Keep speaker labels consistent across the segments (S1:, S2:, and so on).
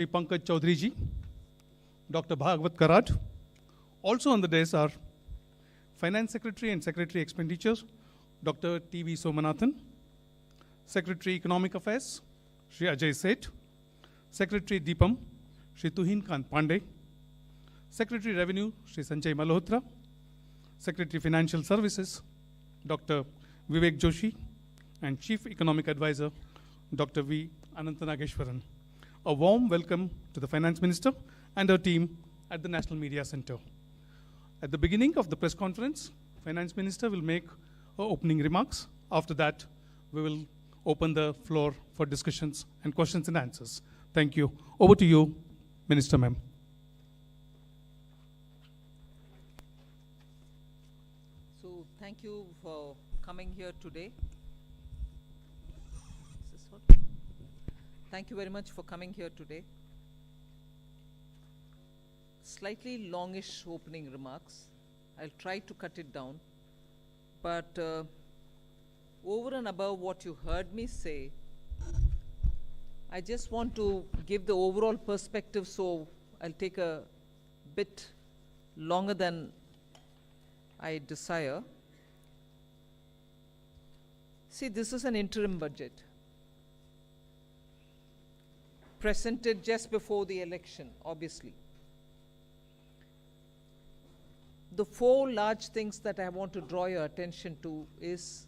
S1: Shri Pankaj Chaudhary ji, Dr. Bhagwat Karad. Also on the dais are Finance Secretary and Secretary Expenditures, Dr. T.V. Somanathan, Secretary Economic Affairs, Shri Ajay Seth, Secretary Deepam, Shri Tuhin Kant Pandey, Secretary Revenue, Shri Sanjay Malhotra, Secretary Financial Services, Dr. Vivek Joshi, and Chief Economic Advisor, Dr. V. Anantanageshwaran. A warm welcome to the Finance Minister and her team at the National Media Center. At the beginning of the press conference, Finance Minister will make her opening remarks. After that, we will open the floor for discussions and questions and answers. Thank you. Over to you, Minister Ma'am.
S2: So thank you for coming here today. Thank you very much for coming here today. Slightly longish opening remarks. I'll try to cut it down. But over and above what you heard me say, I just want to give the overall perspective, so I'll take a bit longer than I desire. See, this is an interim budget presented just before the election, obviously. The four large things that I want to draw your attention to is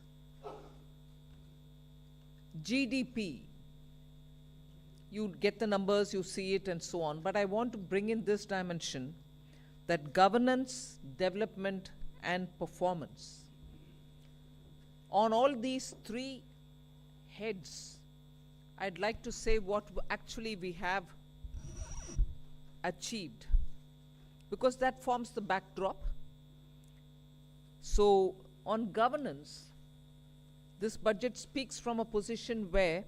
S2: GDP. You get the numbers, you see it, and so on. But I want to bring in this dimension, that governance, development, and performance. On all these three heads, I'd like to say what actually we have achieved, because that forms the backdrop. So on governance, this budget speaks from a position where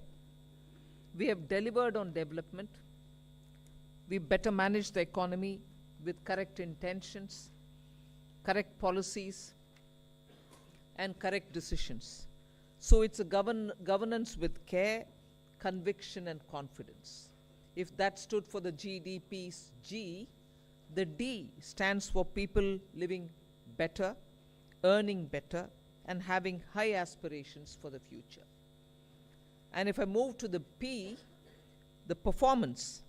S2: we have delivered on development, we better manage the economy with correct intentions, correct policies, and correct decisions. So it's a governance with care, conviction, and confidence. If that stood for the GDP's G, the D stands for people living better, earning better, and having high aspirations for the future. And if I move to the P, the performance,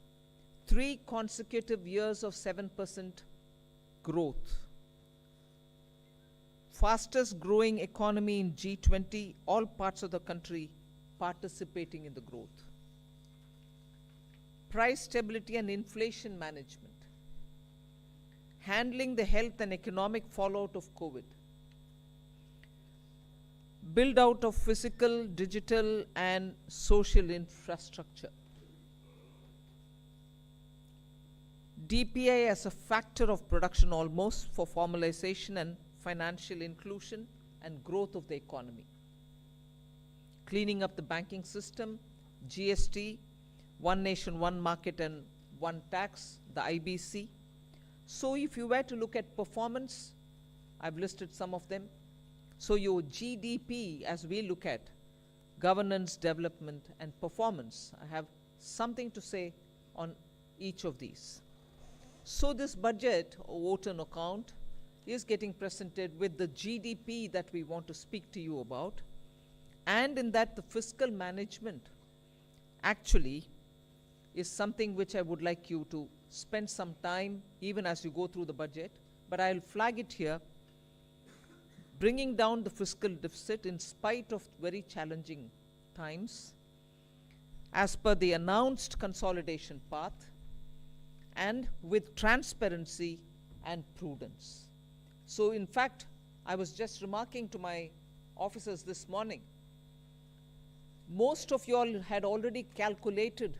S2: 3 consecutive years of 7% growth. Fastest growing economy in G20, all parts of the country participating in the growth. Price stability and inflation management. Handling the health and economic fallout of COVID. Build out of physical, digital, and social infrastructure. DPI as a factor of production almost for formalization and financial inclusion and growth of the economy. Cleaning up the banking system, GST, one nation, one market, and one tax, the IBC. So if you were to look at performance, I've listed some of them. So your GDP, as we look at governance, development, and performance, I have something to say on each of these. So this budget, or vote on account, is getting presented with the GDP that we want to speak to you about. And in that, the fiscal management actually is something which I would like you to spend some time, even as you go through the budget. But I'll flag it here, bringing down the fiscal deficit in spite of very challenging times, as per the announced consolidation path, and with transparency and prudence. So in fact, I was just remarking to my officers this morning, most of you all had already calculated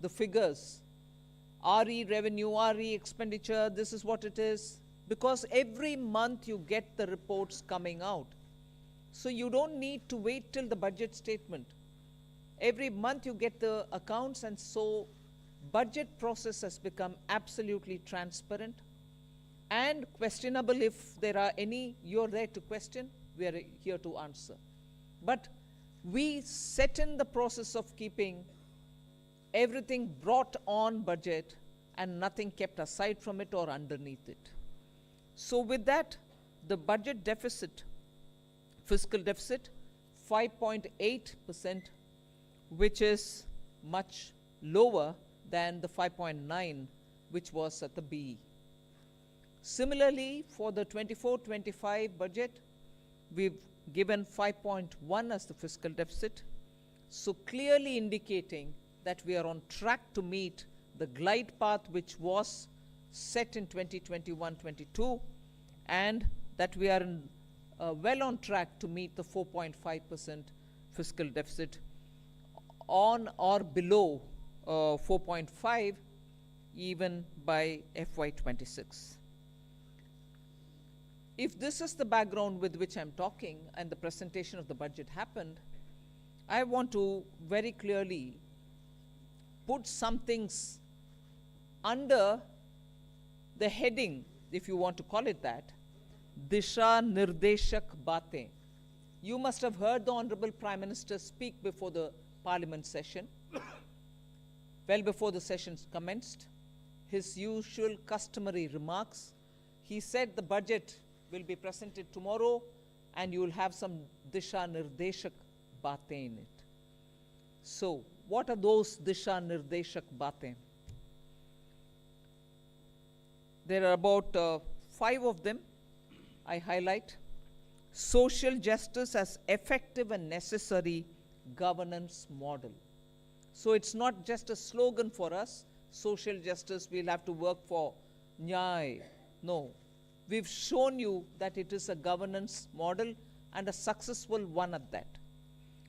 S2: the figures, RE revenue, RE expenditure, this is what it is, because every month you get the reports coming out. So you don't need to wait till the budget statement. Every month you get the accounts, and so budget process has become absolutely transparent and questionable. If there are any, you're there to question, we are here to answer. But we set in the process of keeping everything brought on budget and nothing kept aside from it or underneath it. So with that, the budget deficit, fiscal deficit, 5.8%, which is much lower than the 5.9 which was at the BE. Similarly, for the 24-25 budget, we've given 5.1 as the fiscal deficit, so clearly indicating that we are on track to meet the glide path which was set in 2021-22, and that we are well on track to meet the 4.5% fiscal deficit on or below 4.5 even by FY26. If this is the background with which I'm talking and the presentation of the budget happened, I want to very clearly put some things under the heading, if you want to call it that, Disha Nirdeshak Baatein. You must have heard the Honorable Prime Minister speak before the Parliament session, well before the session commenced. His usual customary remarks. He said the budget will be presented tomorrow and you will have some Disha Nirdeshak Baatein in it. So, what are those Disha Nirdeshak Baatein? There are about 5 of them I highlight. Social justice as effective and necessary governance model. So it's not just a slogan for us, social justice, we'll have to work for Nyay. No, we've shown you that it is a governance model and a successful one at that.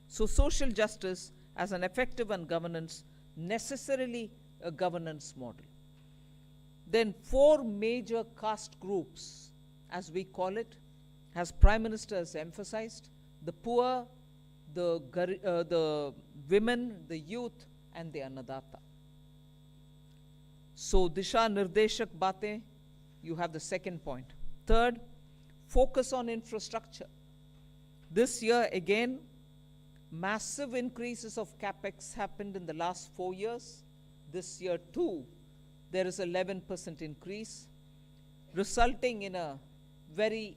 S2: So social justice as an effective and governance, necessarily a governance model. Then 4 major caste groups, as we call it, as Prime Minister has emphasized, the poor, the women, the youth, and the Annadata. So Disha Nirdeshak Baatein, you have the second point. Third, focus on infrastructure. This year again, massive increases of capex happened in the last 4 years. This year too, there is 11% increase, resulting in a very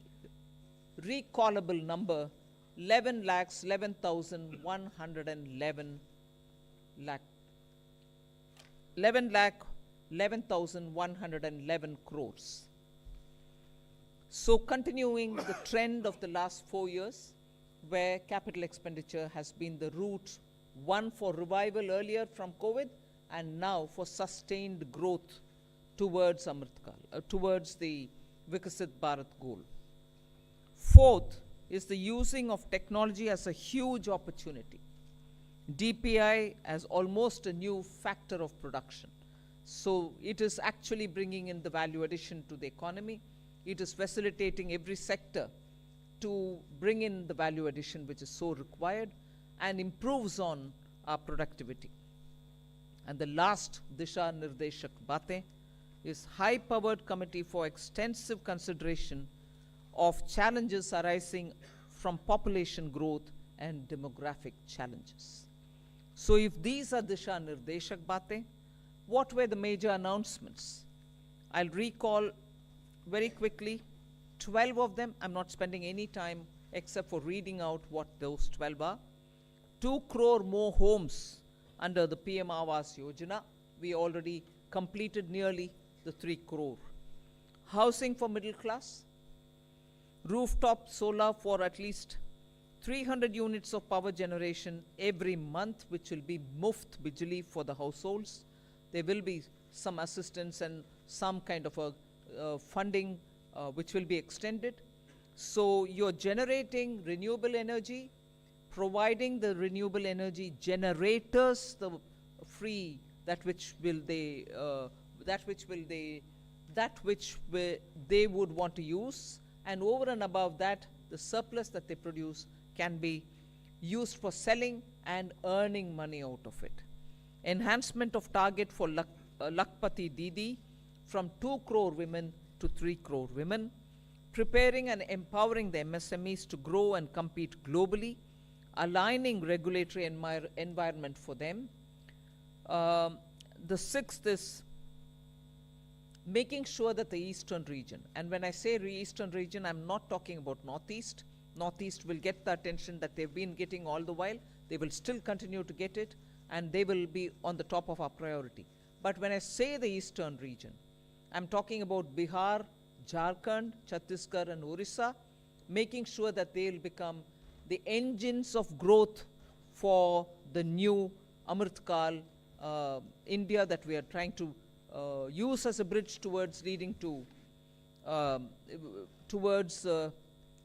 S2: recallable number, 11,111 crores. So continuing the trend of the last 4 years, where capital expenditure has been the route, one for revival earlier from COVID, and now for sustained growth towards Amritkal, towards the Vikasit Bharat goal. Fourth is the using of technology as a huge opportunity. DPI as almost a new factor of production. So it is actually bringing in the value addition to the economy. It is facilitating every sector to bring in the value addition which is so required and improves on our productivity. And the last Disha Nirdeshak Baatein is high-powered committee for extensive consideration of challenges arising from population growth and demographic challenges. So if these are Disha Nirdeshak Baatein, what were the major announcements? I'll recall very quickly 12 of them. I'm not spending any time except for reading out what those 12 are. 2 crore more homes under the PM Awas Yojana. We already completed nearly the 3 crore. Housing for middle class. Rooftop solar for at least 300 units of power generation every month, which will be muft bijli for the households. There will be some assistance and some kind of a funding which will be extended. So you're generating renewable energy, providing the renewable energy generators the free that which they would want to use, and over and above that, the surplus that they produce can be used for selling and earning money out of it. Enhancement of target for Lakpati Didi from 2 crore women to 3 crore women. Preparing and empowering the MSMEs to grow and compete globally, aligning regulatory environment for them. The sixth is making sure that the eastern region, and when I say eastern region, I'm not talking about northeast. Northeast will get the attention that they've been getting all the while. They will still continue to get it, and they will be on the top of our priority. But when I say the eastern region, I'm talking about Bihar, Jharkhand, Chhattisgarh, and Orissa, making sure that they'll become the engines of growth for the new Amritkal India that we are trying to use as a bridge towards leading to towards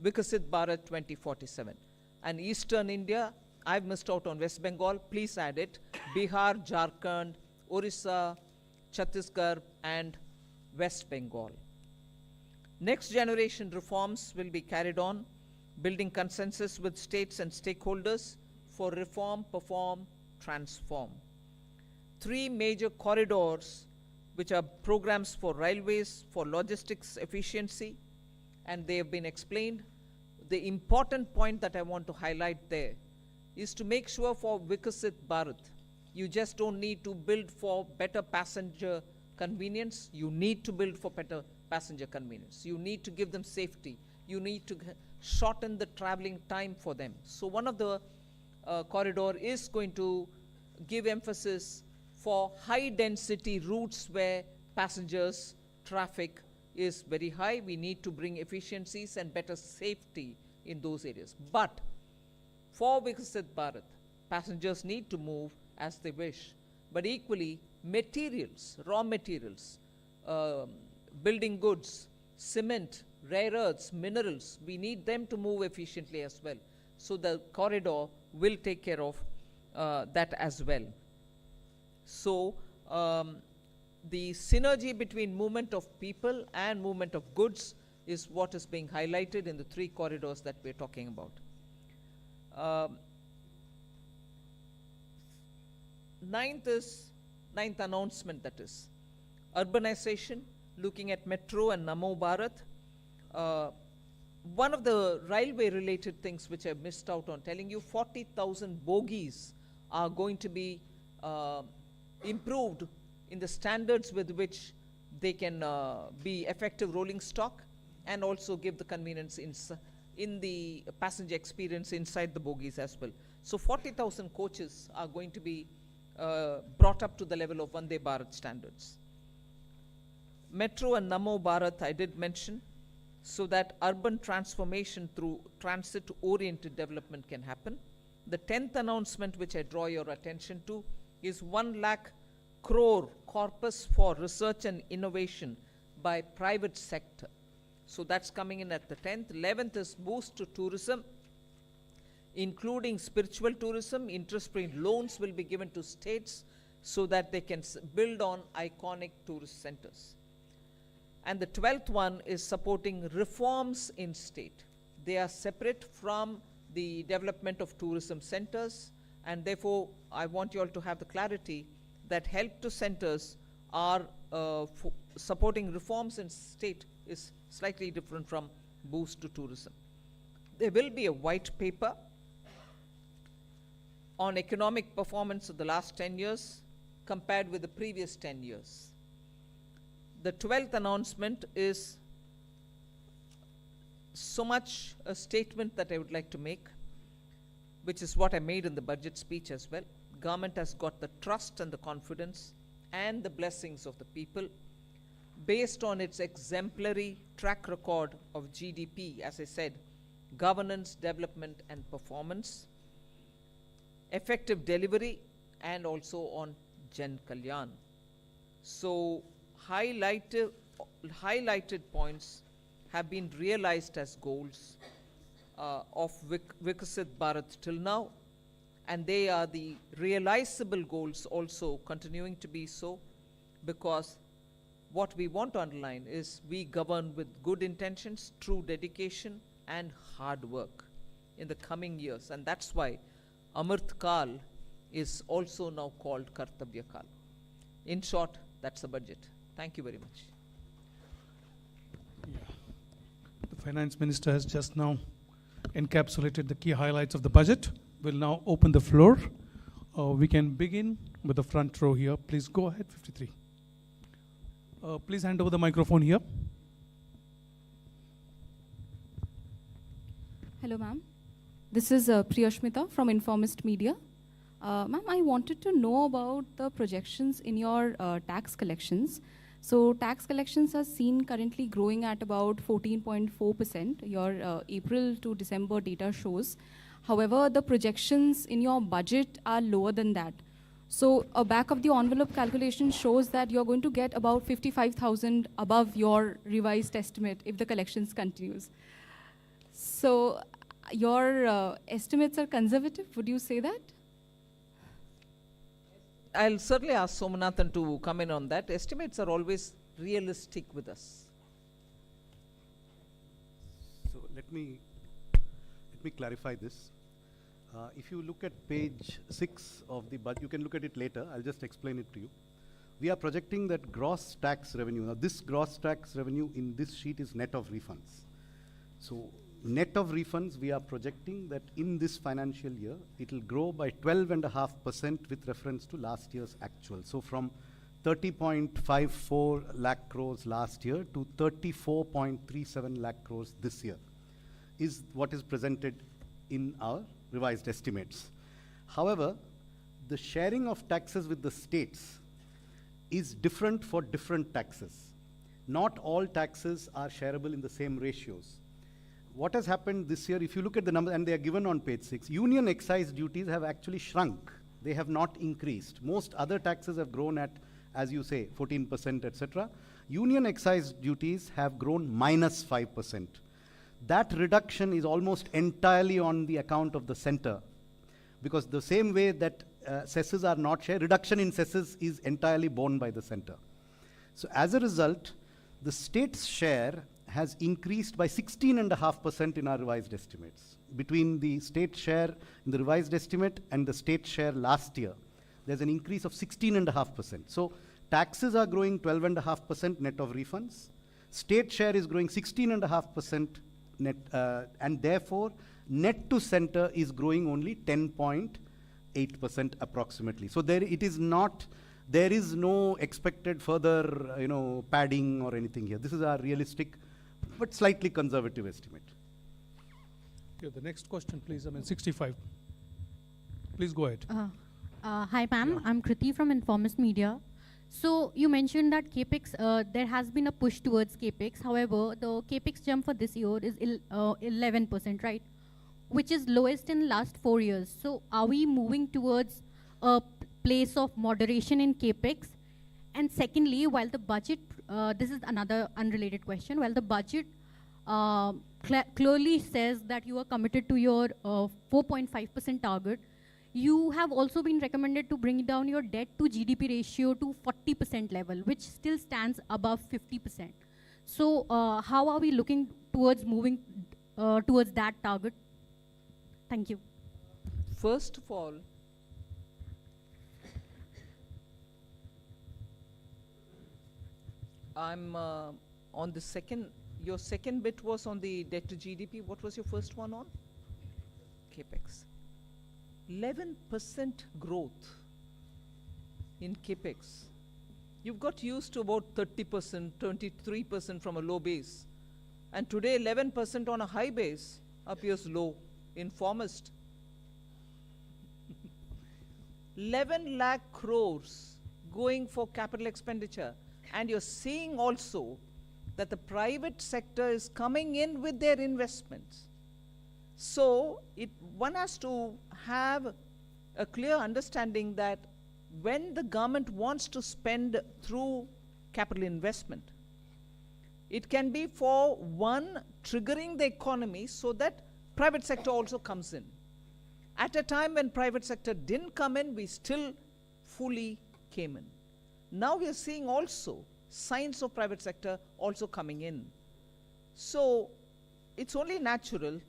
S2: Vikasit Bharat 2047. And Eastern India, I've missed out on West Bengal, please add it. Bihar, Jharkhand, Orissa, Chhattisgarh, and West Bengal. Next generation reforms will be carried on, building consensus with states and stakeholders for reform, perform, transform. 3 major corridors, which are programs for railways, for logistics efficiency, and they have been explained. The important point that I want to highlight there is to make sure for Vikasit Bharat, you just don't need to build for better passenger convenience, you need to build for better passenger convenience. You need to give them safety. You need to shorten the traveling time for them. So one of the corridor is going to give emphasis for high density routes where passengers traffic is very high. We need to bring efficiencies and better safety in those areas. But for Vikasit Bharat, passengers need to move as they wish. But equally, materials, raw materials, building goods, cement, rare earths, minerals, we need them to move efficiently as well. So the corridor will take care of that as well. So the synergy between movement of people and movement of goods is what is being highlighted in the 3 corridors that we're talking about. Ninth announcement, that is urbanization, looking at Metro and Namo Bharat. One of the railway related things which I missed out on telling you, 40,000 bogies are going to be improved in the standards with which they can be effective rolling stock and also give the convenience in the passenger experience inside the bogies as well. So 40,000 coaches are going to be brought up to the level of Vande Bharat standards. Metro and Namo Bharat I did mention, so that urban transformation through transit-oriented development can happen. The 10th announcement which I draw your attention to is 1 lakh crore corpus for research and innovation by private sector. So that's coming in at the 10th. 11th is boost to tourism, including spiritual tourism. Interest-free loans will be given to states so that they can build on iconic tourist centers. And the 12th one is supporting reforms in state. They are separate from the development of tourism centers, and therefore I want you all to have the clarity that help to centers are supporting reforms in state is slightly different from boost to tourism. There will be a white paper on economic performance of the last 10 years compared with the previous 10 years. The 12th announcement is so much a statement that I would like to make, which is what I made in the budget speech as well. Government has got the trust and the confidence and the blessings of the people based on its exemplary track record of GDP, as I said, governance, development, and performance, effective delivery, and also on Jan Kalyan. So highlighted points have been realized as goals of Vikasit Bharat till now, and they are the realizable goals also continuing to be so, because what we want to underline is we govern with good intentions, true dedication, and hard work in the coming years, and that's why Amrit Kal is also now called Kartabya Kal. In short, that's the budget. Thank you very much.
S1: Yeah. The Finance Minister has just now encapsulated the key highlights of the budget. We'll now open the floor. We can begin with the front row here. Please go ahead, 53. Please hand over the microphone here.
S3: Hello, ma'am. This is Priyashmita from Informist Media. Ma'am, I wanted to know about the projections in your tax collections. So tax collections are seen currently growing at about 14.4%. Your April to December data shows. However, the projections in your budget are lower than that. So a back of the envelope calculation shows that you're going to get about 55,000 above your revised estimate if the collections continues. So your estimates are conservative, would you say that?
S2: I'll certainly ask Somanathan to come in on that. Estimates are always realistic with us.
S4: So let me clarify this. If you look at page 6 of the budget, you can look at it later. I'll just explain it to you. We are projecting that gross tax revenue. Now, this gross tax revenue in this sheet is net of refunds. So, net of refunds, we are projecting that in this financial year, it will grow by 12.5% with reference to last year's actual. So, from 30.54 lakh crores last year to 34.37 lakh crores this year is what is presented in our revised estimates. However, the sharing of taxes with the states is different for different taxes. Not all taxes are shareable in the same ratios. What has happened this year, if you look at the numbers, and they are given on page 6, union excise duties have actually shrunk. They have not increased. Most other taxes have grown at, as you say, 14%, etc. Union excise duties have grown minus 5%. That reduction is almost entirely on the account of the center, because the same way that cesses are not shared, reduction in cesses is entirely borne by the center. So as a result, the state's share has increased by 16.5% in our revised estimates. Between the state share in the revised estimate and the state share last year, there's an increase of 16.5%. So taxes are growing 12.5% net of refunds. State share is growing 16.5% net, and therefore net to center is growing only 10.8% approximately. So there is no expected further padding or anything here. This is our realistic but slightly conservative estimate.
S1: Okay, the next question, please. 65. Please go ahead.
S5: Hi, ma'am.
S1: Yeah.
S5: I'm Kriti from Informist Media. So you mentioned that CAPEX, there has been a push towards CAPEX. However, the CAPEX jump for this year is 11%, right? Which is lowest in last 4 years. So are we moving towards a place of moderation in CAPEX? And secondly, while the budget, this is another unrelated question, while the budget clearly says that you are committed to your 4.5% target, you have also been recommended to bring down your debt to GDP ratio to 40% level, which still stands above 50%. So how are we looking towards moving towards that target? Thank you.
S2: First of all, I'm on the second, your second bit was on the debt to GDP. What was your first one on? CAPEX. 11% growth in CAPEX. You've got used to about 30%, 23% from a low base. And today 11% on a high base appears low. Informist. 11 lakh crores going for capital expenditure. And you're seeing also that the private sector is coming in with their investments. So one has to have a clear understanding that when the government wants to spend through capital investment, it can be for one, triggering the economy so that private sector also comes in. At a time when private sector didn't come in, we still fully came in. Now we are seeing also signs of private sector also coming in. So it's only natural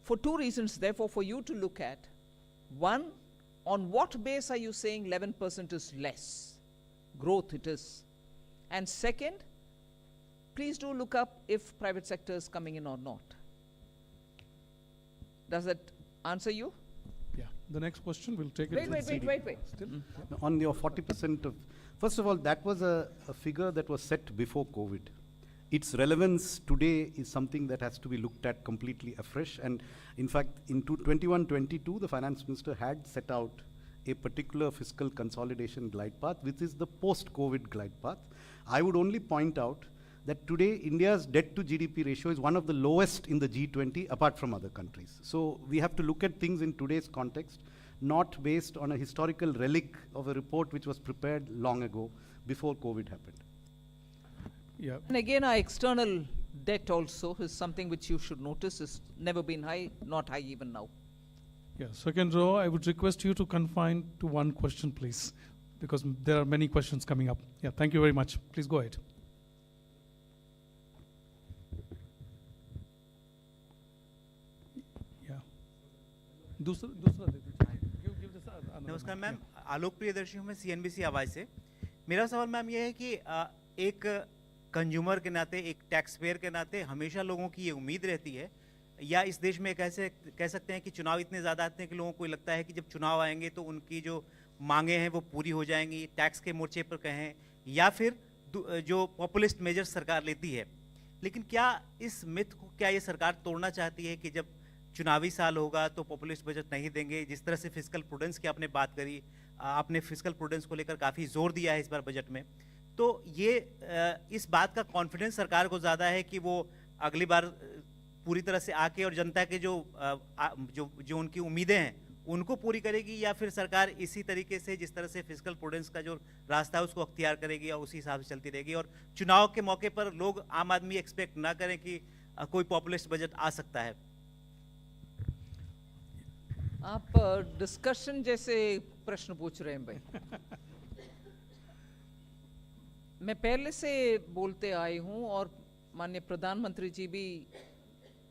S2: for two reasons, therefore, for you to look at. One, on what base are you saying 11% is less? Growth it is. And second, please do look up if private sector is coming in or not. Does that answer you?
S1: Yeah. The next question, we'll take it.
S2: Wait.
S1: Still?
S4: On your 40% of, first of all, that was a figure that was set before COVID. Its relevance today is something that has to be looked at completely afresh. And in fact, in 21-22, the finance minister had set out a particular fiscal consolidation glide path, which is the post-COVID glide path. I would only point out that today India's debt to GDP ratio is one of the lowest in the G20 apart from other countries. So we have to look at things in today's context, not based on a historical relic of a report which was prepared long ago before COVID happened.
S1: Yeah.
S2: And again, our external debt also is something which you should notice is never been high, not high even now.
S1: Yeah, second row, I would request you to confine to one question, please, because there are many questions coming up. Yeah, thank you very much. Please go ahead. Yeah. दूसरा दे दीजिए. Give this another
S6: नमस्कार
S1: one.
S6: Ma'am, आलोक प्रियदर्शी हूँ मैं CNBC आवाज़ से. मेरा सवाल ma'am ये है कि एक कंज्यूमर के नाते, एक टैक्स पेयर के नाते हमेशा लोगों की ये उम्मीद रहती है, या इस देश में कैसे कह सकते हैं कि चुनाव इतने ज़्यादा आते हैं कि लोगों को लगता है कि जब चुनाव आएंगे तो उनकी जो मांगे हैं वो पूरी हो जाएंगी, टैक्स के मोर्चे पर कहें, या फिर जो पॉपुलिस्ट मेजर्स सरकार लेती है. लेकिन क्या इस मिथ को क्या ये सरकार तोड़ना चाहती है कि जब चुनावी साल होगा तो पॉपुलिस्ट बजट नहीं देंगे? जिस तरह से फिस्कल प्रूडेंस की आपने बात करी, आपने फिस्कल प्रूडेंस को लेकर काफ़ी जोर दिया है इस बार बजट में, तो ये इस बात का कॉन्फिडेंस सरकार को ज़्यादा है कि वो अगली बार पूरी तरह से आके और जनता के जो उनकी उम्मीदें हैं उनको पूरी करेगी, या फिर सरकार इसी तरीके से जिस तरह से फिस्कल प्रूडेंस का जो रास्ता है उसको अख्तियार करेगी और उसी हिसाब से चलती रहेगी, और चुनाव के मौके पर लोग आम आदमी एक्सपेक्ट ना करें कि कोई पॉपुलिस्ट बजट आ सकता है?
S2: आप डिस्कशन जैसे प्रश्न पूछ रहे हैं भाई. मैं पहले से बोलते आई हूं और माननीय प्रधानमंत्री जी भी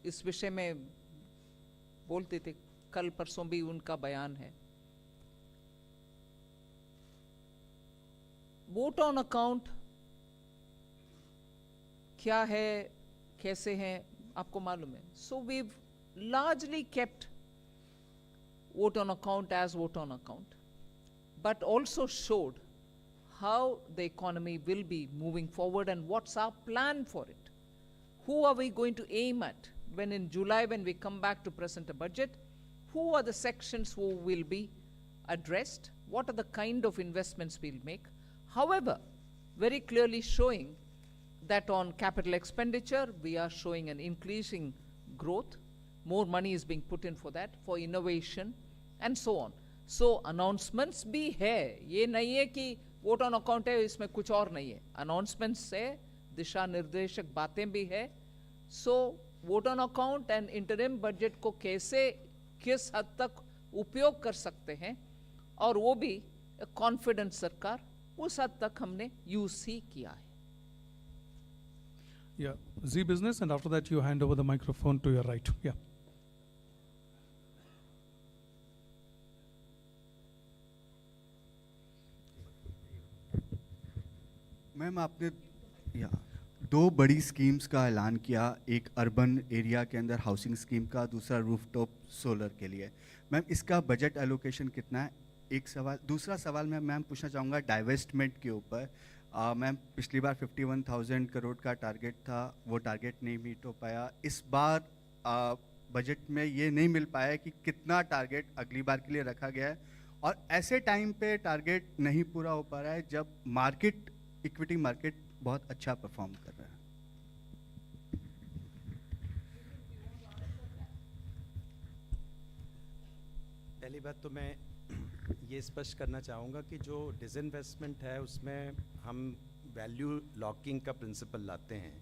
S2: इस विषय में बोलते थे, कल परसों भी उनका बयान है. वोट ऑन अकाउंट क्या है, कैसे है, आपको मालूम है. So we largely kept vote on account as vote on account, but also showed how the economy will be moving forward and what's our plan for it. Who are we going to aim at when in July, when we come back to present a budget? Who are the sections who will be addressed? What are the kind of investments we'll make? However, very clearly showing that on capital expenditure, we are showing an increasing growth. More money is being put in for that, for innovation, and so on. So announcements भी है, ये नहीं है कि vote on account है इसमें कुछ और नहीं है. announcements है, दिशा निर्देशक बातें भी है. So vote on account and interim budget को कैसे, किस हद तक उपयोग कर सकते हैं, और वो भी कॉन्फिडेंट सरकार, उस हद तक हमने यूज ही किया है.
S1: Yeah, Z Business, and after that you hand over the microphone to your right. Yeah.
S7: Ma'am, आपने दो बड़ी स्कीम्स का ऐलान किया, एक अर्बन एरिया के अंदर हाउसिंग स्कीम का, दूसरा रूफटॉप सोलर के लिए. मैम, इसका बजट एलोकेशन कितना है? एक सवाल. दूसरा सवाल मैं मैम पूछना चाहूँगा डाइवेस्टमेंट के ऊपर. मैम, पिछली बार 51,000 करोड़ का टारगेट था, वो टारगेट नहीं मीट हो पाया. इस बार बजट में ये नहीं मिल पाया कि कितना टारगेट अगली बार के लिए रखा गया है, और ऐसे टाइम पे टारगेट नहीं पूरा हो पा रहा है जब मार्केट, इक्विटी मार्केट बहुत अच्छा परफॉर्म कर रहा है.
S8: पहली बात तो मैं ये स्पष्ट करना चाहूँगा कि जो डिसइन्वेस्टमेंट है उसमें हम वैल्यू लॉकिंग का प्रिंसिपल लाते हैं.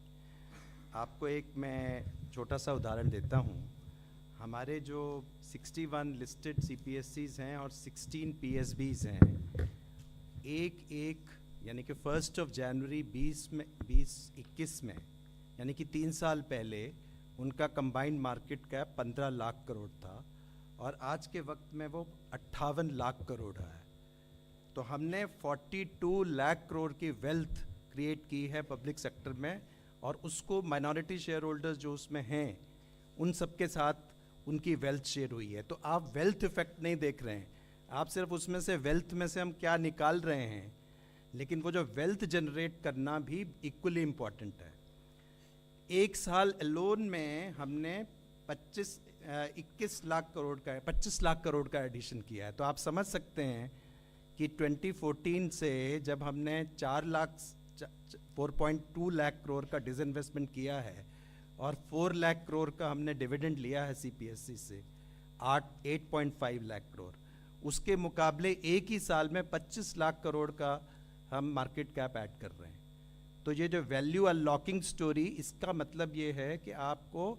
S8: आपको एक मैं छोटा सा उदाहरण देता हूँ. हमारे जो 61 लिस्टेड CPSCs हैं और 16 PSBs हैं, एक यानी कि 1 जनवरी 2021 में, यानी कि 3 साल पहले उनका combined market cap 15 lakh crore था, और आज के वक्त में वो 58 लाख करोड़ है. तो हमने 42 लाख करोड़ की वेल्थ क्रिएट की है पब्लिक सेक्टर में, और उसको माइनॉरिटी शेयर होल्डर्स जो उसमें हैं उन सब के साथ उनकी वेल्थ शेयर हुई है। तो आप वेल्थ इफेक्ट नहीं देख रहे हैं, आप सिर्फ उसमें से वेल्थ में से हम क्या निकाल रहे हैं, लेकिन वो जो वेल्थ जनरेट करना भी इक्वली इम्पॉर्टेंट है। एक साल अलोन में हमने 21 लाख करोड़ का एडिशन किया है। तो आप समझ सकते हैं कि 2014 से जब हमने 4.2 लाख करोड़ का डिसइन्वेस्टमेंट किया है और 4 लाख करोड़ का हमने डिविडेंड लिया है सीपीएससी से, 8.5 लाख करोड़, उसके मुकाबले एक ही साल में 25 लाख करोड़ का हम मार्केट कैप ऐड कर रहे हैं। तो ये जो वैल्यू अनलॉकिंग स्टोरी, इसका मतलब ये है कि आपको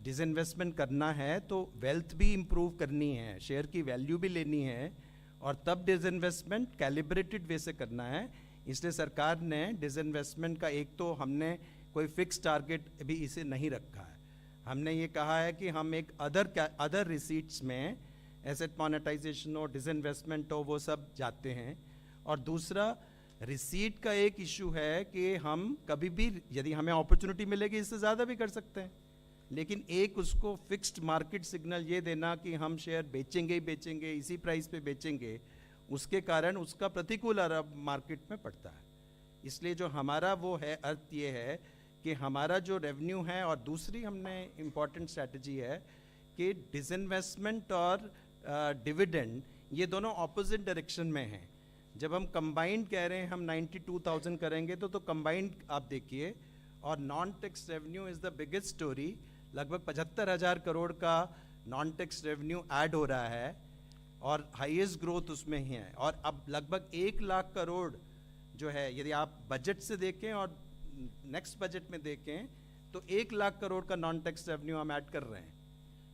S8: डिसइन्वेस्टमेंट करना है तो वेल्थ भी इम्प्रूव करनी है, शेयर की वैल्यू भी लेनी है, और तब डिसइन्वेस्टमेंट कैलिब्रेटेड वे से करना है। इसलिए सरकार ने डिसइन्वेस्टमेंट का एक तो हमने कोई फिक्स टारगेट भी इसे नहीं रखा है। हमने ये कहा है कि हम एक अदर रिसीट्स में एसेट मोनेटाइजेशन हो, डिसइन्वेस्टमेंट हो, वो सब जाते हैं। और दूसरा रिसीट का एक इशू है कि हम कभी भी यदि हमें अपॉर्चुनिटी मिलेगी इससे ज़्यादा भी कर सकते हैं, लेकिन एक उसको फिक्स्ड मार्केट सिग्नल ये देना कि हम शेयर बेचेंगे ही बेचेंगे, इसी प्राइस पे बेचेंगे, उसके कारण उसका प्रतिकूल असर मार्केट में पड़ता है। इसलिए जो हमारा वो है, अर्थ ये है कि हमारा जो रेवेन्यू है, और दूसरी हमने इम्पॉर्टेंट स्ट्रैटेजी है कि डिसइन्वेस्टमेंट और डिविडेंड ये दोनों ऑपोजिट डायरेक्शन में हैं। जब हम कंबाइंड कह रहे हैं हम 92,000 करेंगे तो कंबाइंड आप देखिए, और non tax revenue is the biggest story. लगभग 75,000 करोड़ का नॉन टैक्स रेवेन्यू ऐड हो रहा है और हाईएस्ट ग्रोथ उसमें ही है। और अब लगभग 1 लाख करोड़ जो है, यदि आप बजट से देखें और नेक्स्ट बजट में देखें तो 1 लाख करोड़ का नॉन टैक्स रेवेन्यू हम ऐड कर रहे हैं।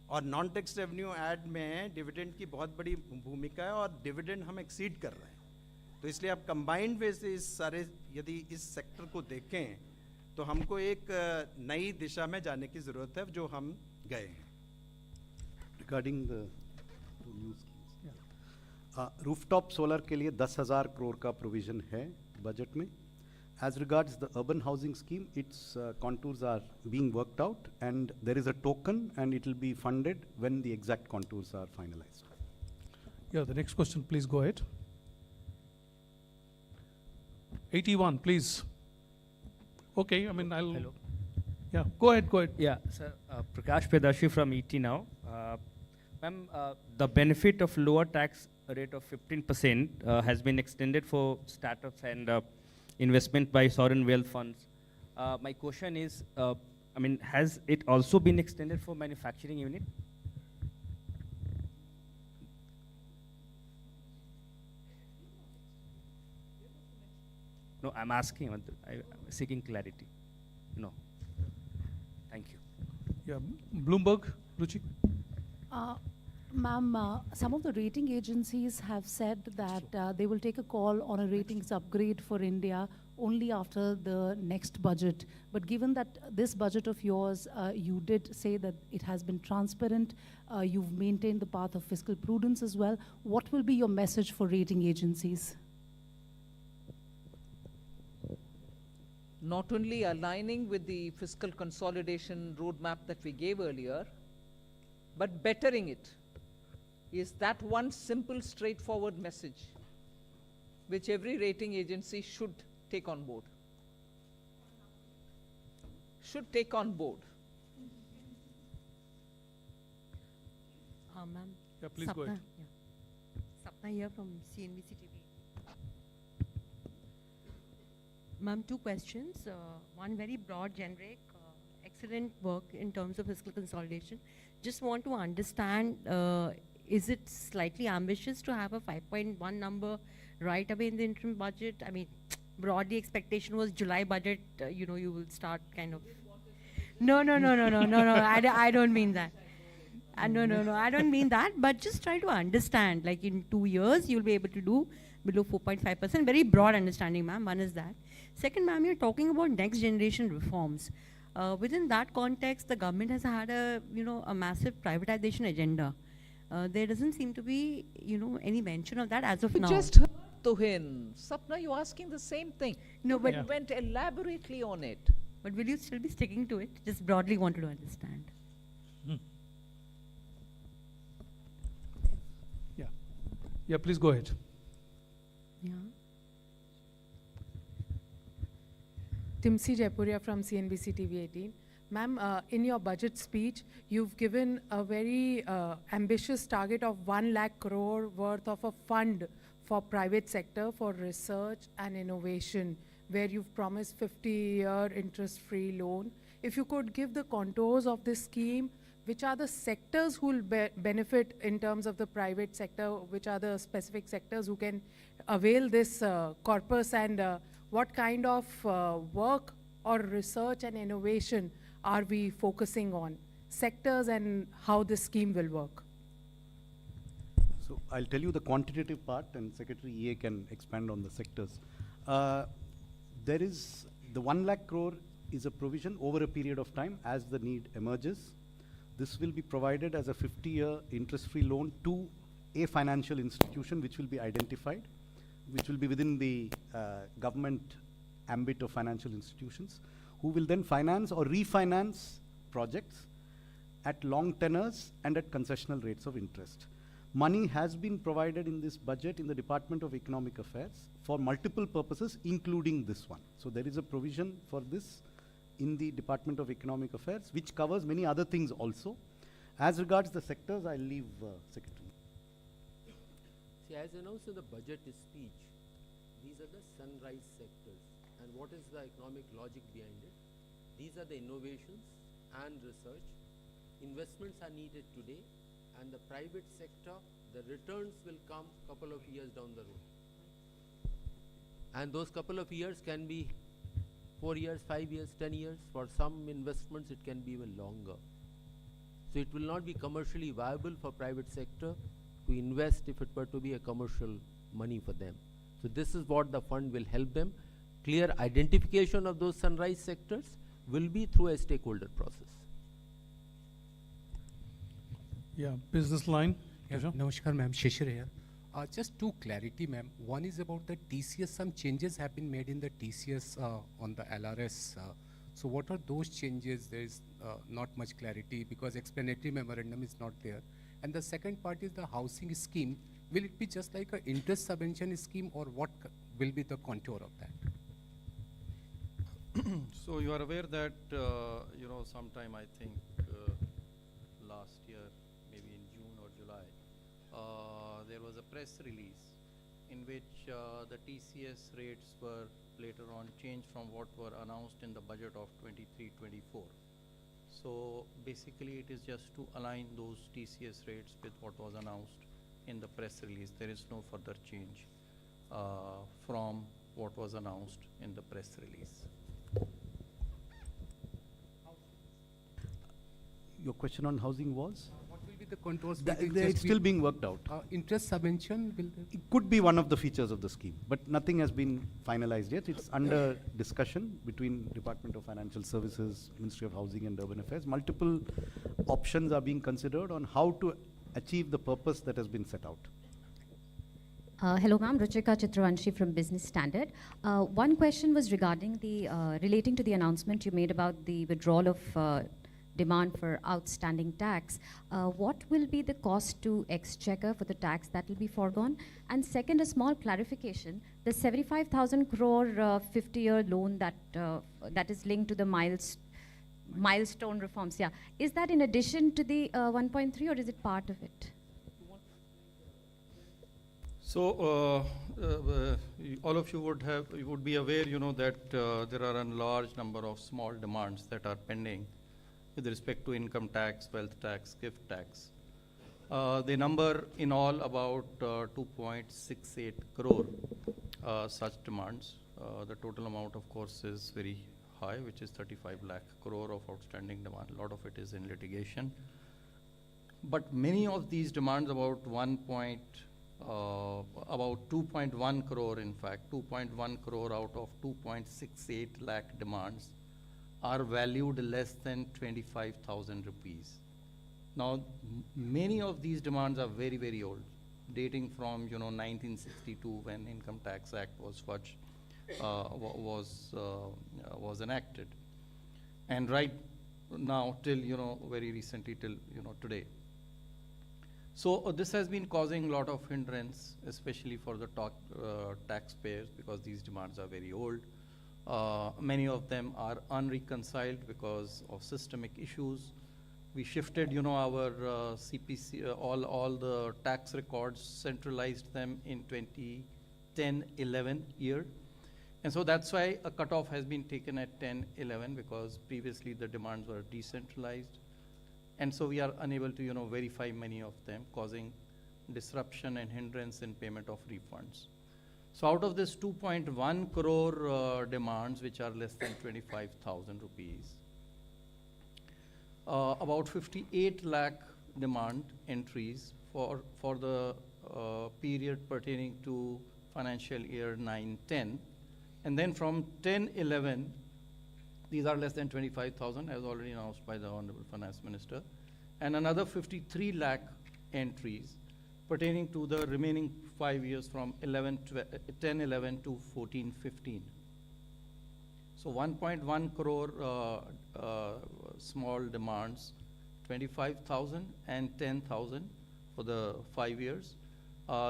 S8: और नॉन टैक्स रेवेन्यू ऐड में डिविडेंड की बहुत बड़ी भूमिका है, और डिविडेंड हम एक्सीड कर रहे हैं। तो इसलिए आप कंबाइंड वे से इस सारे, यदि इस सेक्टर को देखें तो हमको एक नई दिशा में जाने की ज़रूरत है, जो हम गए हैं।
S4: Regarding the new schemes, rooftop solar के लिए 10,000 करोड़ का प्रोविजन है बजट में। As regards the urban housing scheme, its contours are being worked out, and there is a token, and it will be funded when the exact contours are finalized.
S1: Yeah, the next question, please go ahead. 81, please. Okay, I mean, I'll.
S9: Hello.
S1: Yeah, go ahead.
S9: Yeah, sir. Prakash Pedashi from ET now. Ma'am, the benefit of lower tax rate of 15% has been extended for startups and investment by sovereign wealth funds. My question is, I mean, has it also been extended for manufacturing unit? No, I'm asking, I'm seeking clarity. No. Thank you.
S1: Yeah, Bloomberg, Ruchi.
S10: Ma'am, some of the rating agencies have said that they will take a call on a ratings upgrade for India only after the next budget. But given that this budget of yours, you did say that it has been transparent, you've maintained the path of fiscal prudence as well, what will be your message for rating agencies?
S2: Not only aligning with the fiscal consolidation roadmap that we gave earlier, but bettering it. Is that one simple, straightforward message which every rating agency should take on board? Should take on board.
S11: Ma'am.
S1: Yeah, please go ahead.
S11: Yeah. Sapna here from CNBC TV. Ma'am, two questions. One very broad, generic, excellent work in terms of fiscal consolidation. Just want to understand, is it slightly ambitious to have a 5.1 number right away in the interim budget? I mean, broadly expectation was July budget, you know, you will start kind of. No, I don't mean that. No, I don't mean that, but just try to understand, like in 2 years, you'll be able to do below 4.5%. Very broad understanding, ma'am. One is that. Second, ma'am, you're talking about next generation reforms. Within that context, the government has had a, you know, a massive privatization agenda. There doesn't seem to be, you know, any mention of that as of now.
S2: Just heard to him. Sapna, you're asking the same thing.
S11: No, but
S2: You went elaborately on it.
S11: But will you still be sticking to it? Just broadly wanted to understand.
S1: Yeah, please go ahead.
S12: Yeah. Timsi Jaipuria from CNBC TV 18. Ma'am, in your budget speech, you've given a very ambitious target of 1 lakh crore worth of a fund for private sector for research and innovation, where you've promised 50-year interest-free loan. If you could give the contours of this scheme, which are the sectors who will benefit in terms of the private sector, which are the specific sectors who can avail this corpus, and what kind of work or research and innovation are we focusing on? Sectors and how this scheme will work.
S4: So I'll tell you the quantitative part, and Secretary EA can expand on the sectors. There is the 1 lakh crore is a provision over a period of time as the need emerges. This will be provided as a 50-year interest-free loan to a financial institution which will be identified, which will be within the government ambit of financial institutions, who will then finance or refinance projects at long tenors and at concessional rates of interest. Money has been provided in this budget in the Department of Economic Affairs for multiple purposes, including this one. So there is a provision for this in the Department of Economic Affairs, which covers many other things also. As regards the sectors, I'll leave Secretary.
S13: See, as announced in the budget speech, these are the sunrise sectors. And what is the economic logic behind it? These are the innovations and research. Investments are needed today, and the private sector, the returns will come couple of years down the road. And those couple of years can be 4 years, 5 years, 10 years. For some investments, it can be even longer. So it will not be commercially viable for private sector to invest if it were to be a commercial money for them. So this is what the fund will help them. Clear identification of those sunrise sectors will be through a stakeholder process.
S1: Yeah, business line.
S14: Yeah, Namaskar, ma'am. Shishir here. Just two clarity, ma'am. One is about the TCS. Some changes have been made in the TCS on the LRS. So what are those changes? There is not much clarity because explanatory memorandum is not there. And the second part is the housing scheme. Will it be just like an interest subvention scheme, or what will be the contour of that?
S15: So you are aware that, sometime I think last year, maybe in June or July, there was a press release in which the TCS rates were later on changed from what were announced in the budget of 23-24. So basically it is just to align those TCS rates with what was announced in the press release. There is no further change from what was announced in the press release.
S4: Your question on housing was?
S14: What will be the contours?
S4: It's still being worked out.
S14: Interest subvention will there?
S4: It could be one of the features of the scheme, but nothing has been finalized yet. It's under discussion between Department of Financial Services, Ministry of Housing and Urban Affairs. Multiple options are being considered on how to achieve the purpose that has been set out.
S16: Hello, ma'am. Ruchika Chitravanshi from Business Standard. One question was regarding the relating to the announcement you made about the withdrawal of demand for outstanding tax. What will be the cost to Exchequer for the tax that will be foregone? And second, a small clarification: the 75,000 crore 50-year loan that is linked to the milestone reforms. Yeah, is that in addition to the 1.3, or is it part of it?
S15: So all of you would be aware, that there are a large number of small demands that are pending with respect to income tax, wealth tax, gift tax. They number in all about 2.68 crore such demands. The total amount, of course, is very high, which is 35 lakh crore of outstanding demand. A lot of it is in litigation. But many of these demands, about 2.1 crore, in fact, 2.1 crore out of 2.68 lakh demands are valued less than 25,000 rupees. Now, many of these demands are very, very old, dating from 1962, when Income Tax Act was was enacted, and right now till very recently till today. So this has been causing a lot of hindrance, especially for the taxpayers, because these demands are very old. Many of them are unreconciled because of systemic issues. We shifted, our CPC, all the tax records, centralized them in 2010-11 year. And so that's why a cutoff has been taken at 10-11, because previously the demands were decentralized. And so we are unable to, verify many of them, causing disruption and hindrance in payment of refunds. So out of this 2.1 crore demands, which are less than 25,000 rupees, about 58 lakh demand entries for the period pertaining to financial year 9-10. And then from 10-11, these are less than 25,000, as already announced by the Honorable Finance Minister, and another 53 lakh entries pertaining to the remaining 5 years from 10-11 to 14-15. So 1.1 crore small demands, 25,000 and 10,000 for the 5 years.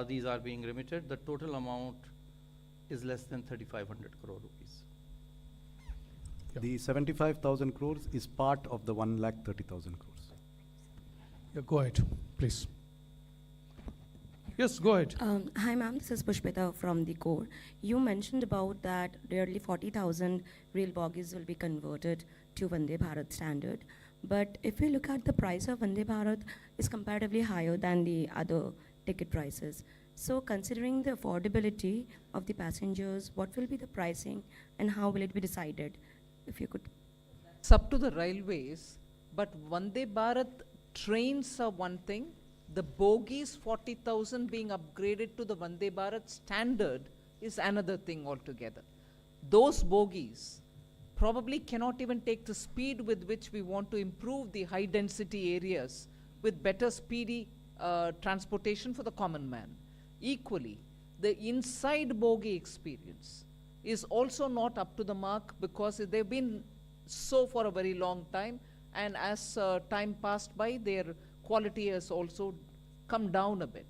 S15: These are being remitted. The total amount is less than 3,500 crore rupees.
S4: The 75,000 crores is part of the 1,30,000 crores.
S1: Yeah, go ahead, please. Yes, go ahead.
S17: Hi, ma'am. This is Pushpita from the core. You mentioned about that nearly 40,000 rail bogies will be converted to Vande Bharat standard. But if we look at the price of Vande Bharat, is comparatively higher than the other ticket prices. So considering the affordability of the passengers, what will be the pricing and how will it be decided? If you could.
S2: It's up to the railways, but Vande Bharat trains are one thing. The bogies 40,000 being upgraded to the Vande Bharat standard is another thing altogether. Those bogies probably cannot even take the speed with which we want to improve the high density areas with better speedy transportation for the common man. Equally, the inside bogie experience is also not up to the mark because they've been so for a very long time, and as time passed by, their quality has also come down a bit.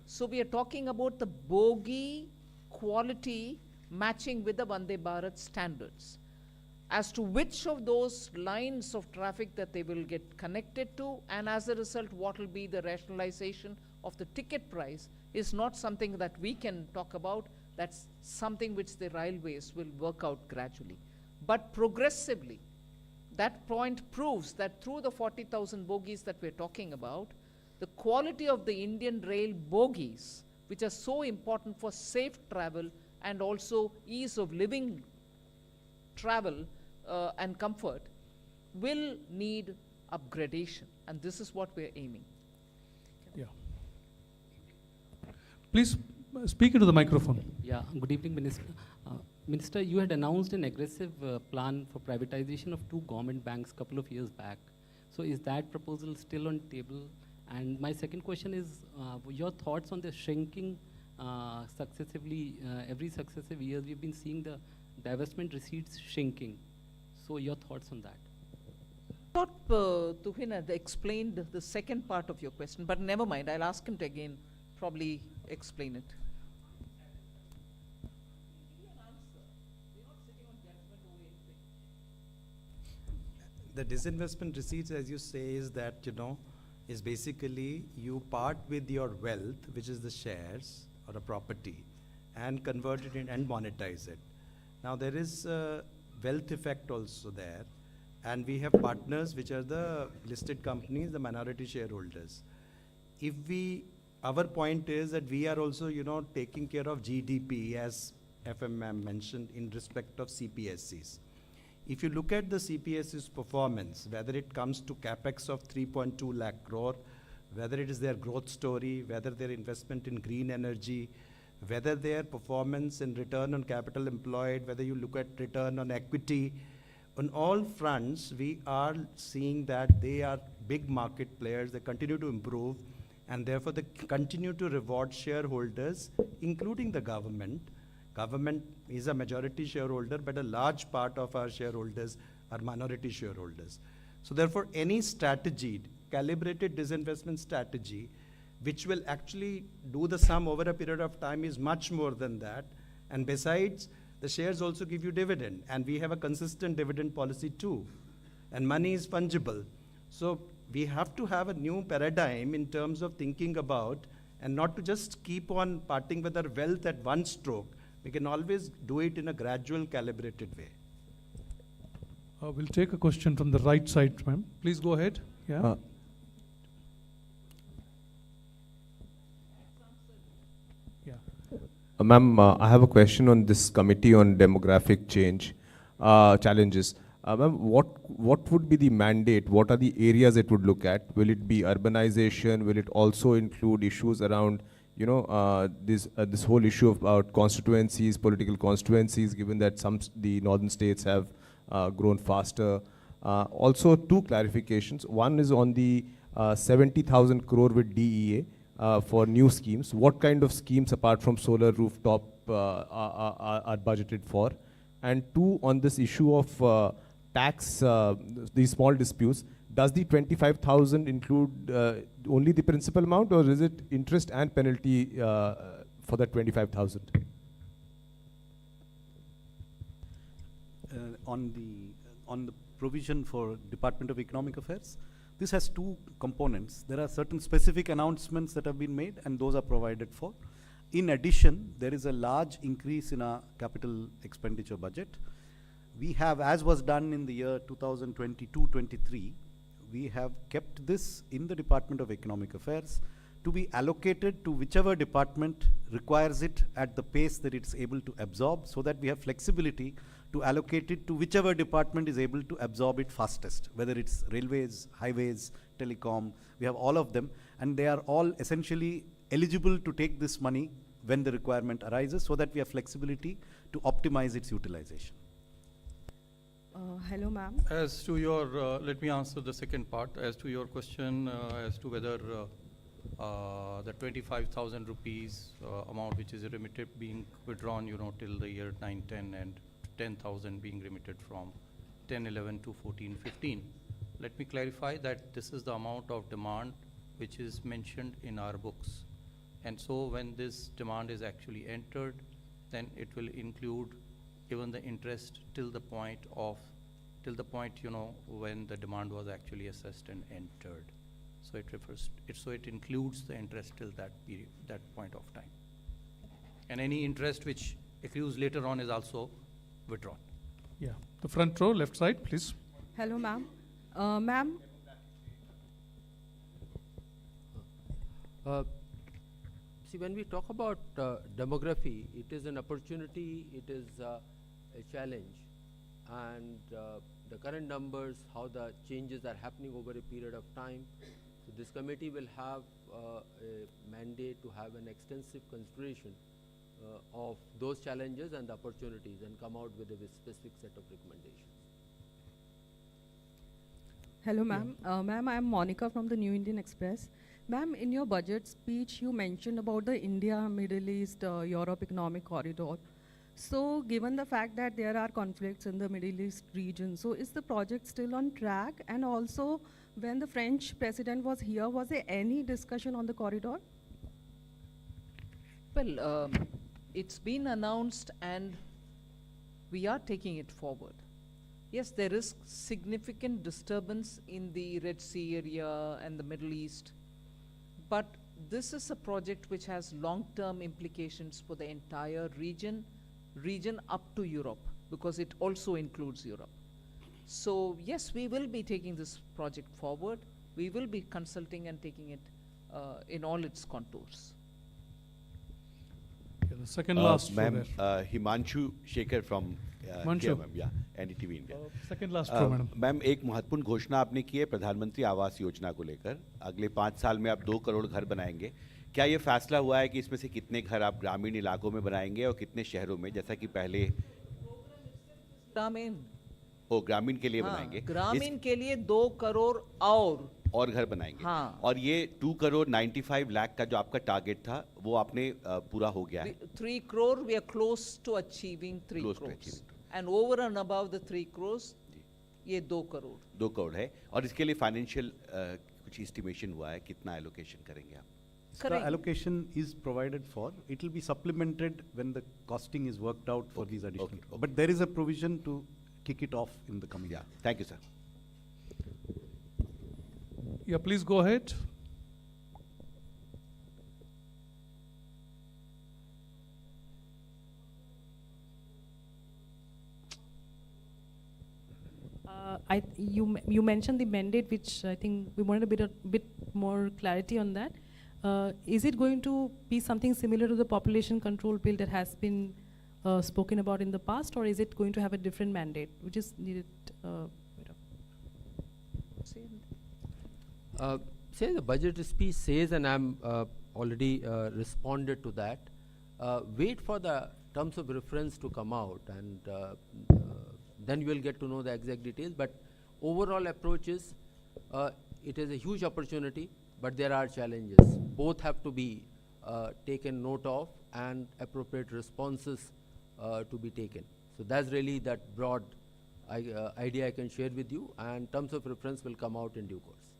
S2: So we are talking about the bogie quality matching with the Vande Bharat standards. As to which of those lines of traffic that they will get connected to, and as a result what will be the rationalization of the ticket price is not something that we can talk about. That's something which the railways will work out gradually. But progressively, that point proves that through the 40,000 bogies that we're talking about, the quality of the Indian rail bogies, which are so important for safe travel and also ease of living travel and comfort, will need upgradation. And this is what we're aiming.
S1: Yeah. Please speak into the microphone.
S18: Yeah, good evening, Minister. Minister, you had announced an aggressive plan for privatization of 2 government banks a couple of years back. So is that proposal still on table? And my second question is your thoughts on the shrinking successively, every successive years we've been seeing the divestment receipts shrinking. So your thoughts on that?
S2: I thought Tuhin had explained the second part of your question, but never mind, I'll ask him to again probably explain it.
S8: The disinvestment receipts, as you say, is that, is basically you part with your wealth, which is the shares or a property, and convert it in and monetize it. Now there is a wealth effect also there, and we have partners which are the listed companies, the minority shareholders. Our point is that we are also, taking care of GDP, as FMM mentioned, in respect of CPSCs. If you look at the CPSC's performance, whether it comes to capex of 3.2 lakh crore, whether it is their growth story, whether their investment in green energy, whether their performance in return on capital employed, whether you look at return on equity, on all fronts, we are seeing that they are big market players, they continue to improve, and therefore they continue to reward shareholders, including the government. Government is a majority shareholder, but a large part of our shareholders are minority shareholders. So therefore, any strategy, calibrated disinvestment strategy, which will actually do the sum over a period of time is much more than that. And besides, the shares also give you dividend, and we have a consistent dividend policy too. And money is fungible. So we have to have a new paradigm in terms of thinking about, and not to just keep on parting with our wealth at one stroke. We can always do it in a gradual, calibrated way.
S1: We'll take a question from the right side, ma'am. Please go ahead. Yeah.
S19: Ma'am, I have a question on this committee on demographic change challenges. Ma'am, what would be the mandate? What are the areas it would look at? Will it be urbanization? Will it also include issues around, you know, this whole issue about constituencies, political constituencies, given that the northern states have grown faster? Also, two clarifications. One is on the 70,000 crore with DEA. For new schemes, what kind of schemes apart from solar rooftop are budgeted for? And two, on this issue of tax, these small disputes, does the 25,000 include only the principal amount, or is it interest and penalty for that 25,000?
S4: On the provision for Department of Economic Affairs, this has two components. There are certain specific announcements that have been made, and those are provided for. In addition, there is a large increase in our capital expenditure budget. We have, as was done in the year 2022-23, we have kept this in the Department of Economic Affairs to be allocated to whichever department requires it at the pace that it's able to absorb, so that we have flexibility to allocate it to whichever department is able to absorb it fastest, whether it's railways, highways, telecom. We have all of them, and they are all essentially eligible to take this money when the requirement arises, so that we have flexibility to optimize its utilization.
S20: Hello, ma'am.
S15: As to your, let me answer the second part. As to your question as to whether the 25,000 rupees amount which is remitted being withdrawn, you know, till the year 9-10, and 10,000 being remitted from 10-11 to 14-15. Let me clarify that this is the amount of demand which is mentioned in our books. And so when this demand is actually entered, then it will include even the interest till the point, you know, when the demand was actually assessed and entered. So it includes the interest till that period, that point of time. And any interest which accrues later on is also withdrawn.
S1: Yeah, the front row, left side, please.
S20: Hello, ma'am. Ma'am.
S13: See, when we talk about demography, it is an opportunity, it is a challenge. And the current numbers, how the changes are happening over a period of time. So this committee will have a mandate to have an extensive consideration of those challenges and the opportunities, and come out with a specific set of recommendations.
S20: Hello, ma'am. Ma'am, I am Monica from the New Indian Express. Ma'am, in your budget speech, you mentioned about the India, Middle East, Europe economic corridor. So given the fact that there are conflicts in the Middle East region, so is the project still on track? And also, when the French president was here, was there any discussion on the corridor?
S2: Well, it's been announced and we are taking it forward. Yes, there is significant disturbance in the Red Sea area and the Middle East, but this is a project which has long-term implications for the entire region up to Europe, because it also includes Europe. So yes, we will be taking this project forward. We will be consulting and taking it in all its contours.
S1: Yeah, the second last row
S21: Ma'am, Himanshu Shekhar from here, ma'am, yeah, NDTV India.
S1: Second last row, madam.
S21: Ma'am, एक महत्वपूर्ण घोषणा आपने की है प्रधानमंत्री आवास योजना को लेकर। अगले 5 साल में आप 2 करोड़ घर बनाएंगे। क्या ये फैसला हुआ है कि इसमें से कितने घर आप ग्रामीण इलाकों में बनाएंगे और कितने शहरों में, जैसा कि पहले ग्रामीण के लिए बनाएंगे?
S2: ग्रामीण के लिए 2 करोड़ और
S21: घर बनाएंगे।
S2: हाँ।
S21: और ये 2 करोड़ 95 लाख का जो आपका टारगेट था वो आपने पूरा हो गया है?
S2: 3 crore, we are close to achieving 3 crores. And over and above the 3 crores, ये 2 करोड़।
S21: 2 करोड़ है। और इसके लिए फाइनेंशियल कुछ एस्टिमेशन हुआ है, कितना एलोकेशन करेंगे आप?
S4: Extra allocation is provided for. It will be supplemented when the costing is worked out for these additional. But there is a provision to kick it off in the coming year.
S21: Thank you, sir.
S1: Yeah, please go ahead.
S3: You mentioned the mandate, which I think we wanted a bit more clarity on that. Is it going to be something similar to the population control bill that has been spoken about in the past, or is it going to have a different mandate? We just needed
S13: Say the budget speech says, and I'm already responded to that. Wait for the terms of reference to come out, and then you will get to know the exact details. But overall approach is, it is a huge opportunity, but there are challenges. Both have to be taken note of, and appropriate responses to be taken. So that's really that broad idea I can share with you, and terms of reference will come out in due course.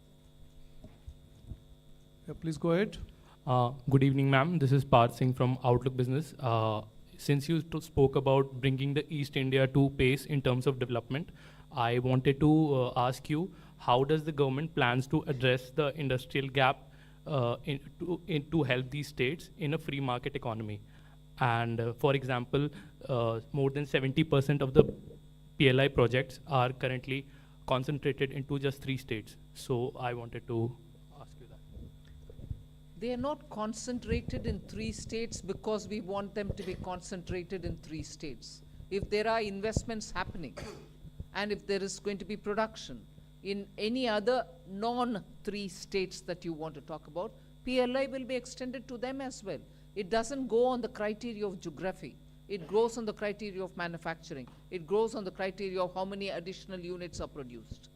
S1: Yeah, please go ahead.
S22: Good evening, ma'am. This is Parth Singh from Outlook Business. Since you spoke about bringing the East India to pace in terms of development, I wanted to ask you, how does the government plans to address the industrial gap to help these states in a free market economy? And for example, more than 70% of the PLI projects are currently concentrated into just 3 states. So I wanted to ask you that.
S2: They are not concentrated in 3 states because we want them to be concentrated in 3 states. If there are investments happening, and if there is going to be production in any other non-3 states that you want to talk about, PLI will be extended to them as well. It doesn't go on the criteria of geography. It goes on the criteria of manufacturing. It goes on the criteria of how many additional units are produced.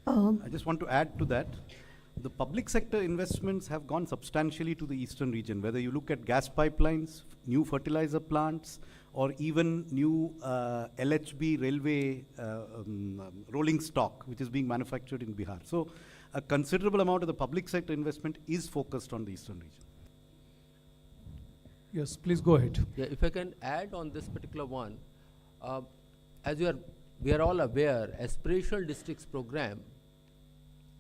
S4: I just want to add to that. The public sector investments have gone substantially to the eastern region, whether you look at gas pipelines, new fertilizer plants, or even new LHB railway rolling stock, which is being manufactured in Bihar. So a considerable amount of the public sector investment is focused on the eastern region.
S1: Yes, please go ahead.
S13: Yeah, if I can add on this particular one, as we are all aware, aspirational districts program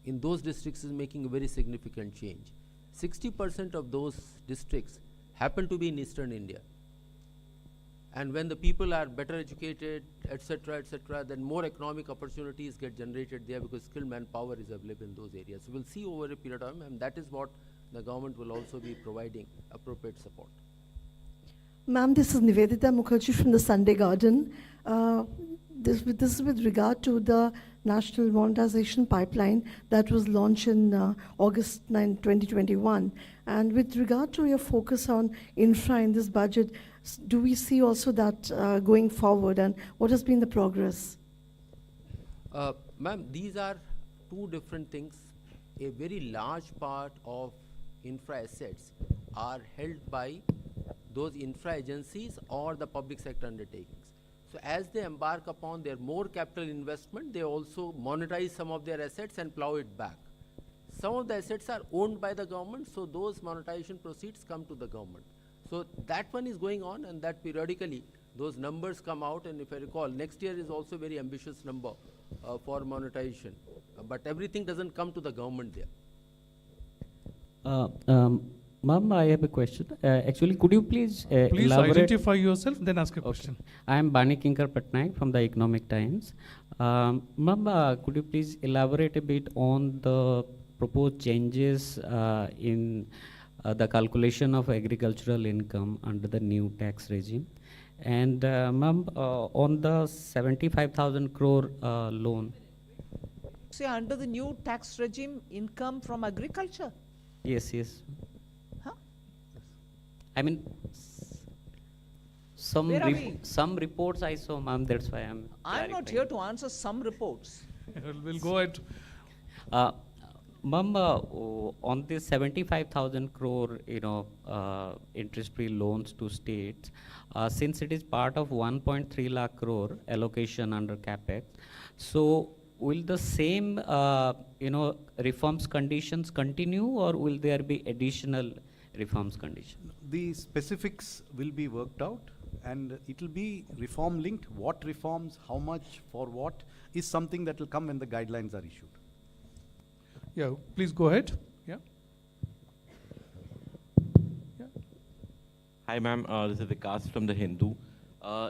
S13: in those districts is making a very significant change. 60% of those districts happen to be in eastern India. And when the people are better educated, etc., then more economic opportunities get generated there because skilled manpower is available in those areas. So we'll see over a period of time, and that is what the government will also be providing appropriate support.
S23: Ma'am, this is Nivedita Mukherjee from the Sunday Garden. This is with regard to the National Monetization Pipeline that was launched in August 9, 2021. And with regard to your focus on infra in this budget, do we see also that going forward, and what has been the progress?
S13: Ma'am, these are 2 different things. A very large part of infra assets are held by those infra agencies or the public sector undertakings. So as they embark upon their more capital investment, they also monetize some of their assets and plow it back. Some of the assets are owned by the government, so those monetization proceeds come to the government. So that one is going on, and that periodically those numbers come out, and if I recall, next year is also a very ambitious number for monetization. But everything doesn't come to the government there.
S24: Ma'am, I have a question. Actually, could you please
S1: Please
S24: elaborate?
S1: identify yourself, then ask a question.
S24: I am Bani Kinkar Patnaik from the Economic Times. Ma'am, could you please elaborate a bit on the proposed changes in the calculation of agricultural income under the new tax regime? And ma'am, on the 75,000 crore loan.
S2: Say under the new tax regime, income from agriculture?
S24: Yes, yes.
S2: Huh?
S24: I mean, some
S2: Where are we?
S24: some reports I saw, ma'am. That's why I'm
S2: not here to answer some reports.
S1: We'll go ahead.
S24: Ma'am, on this 75,000 crore, interest-free loans to states, since it is part of 1.3 lakh crore allocation under capex, so will the same, reforms conditions continue, or will there be additional reforms conditions?
S4: The specifics will be worked out, and it will be reform linked. What reforms, how much, for what, is something that will come when the guidelines are issued.
S1: Yeah, please go ahead. Yeah.
S5: Hi, ma'am. This is Vikas from The Hindu.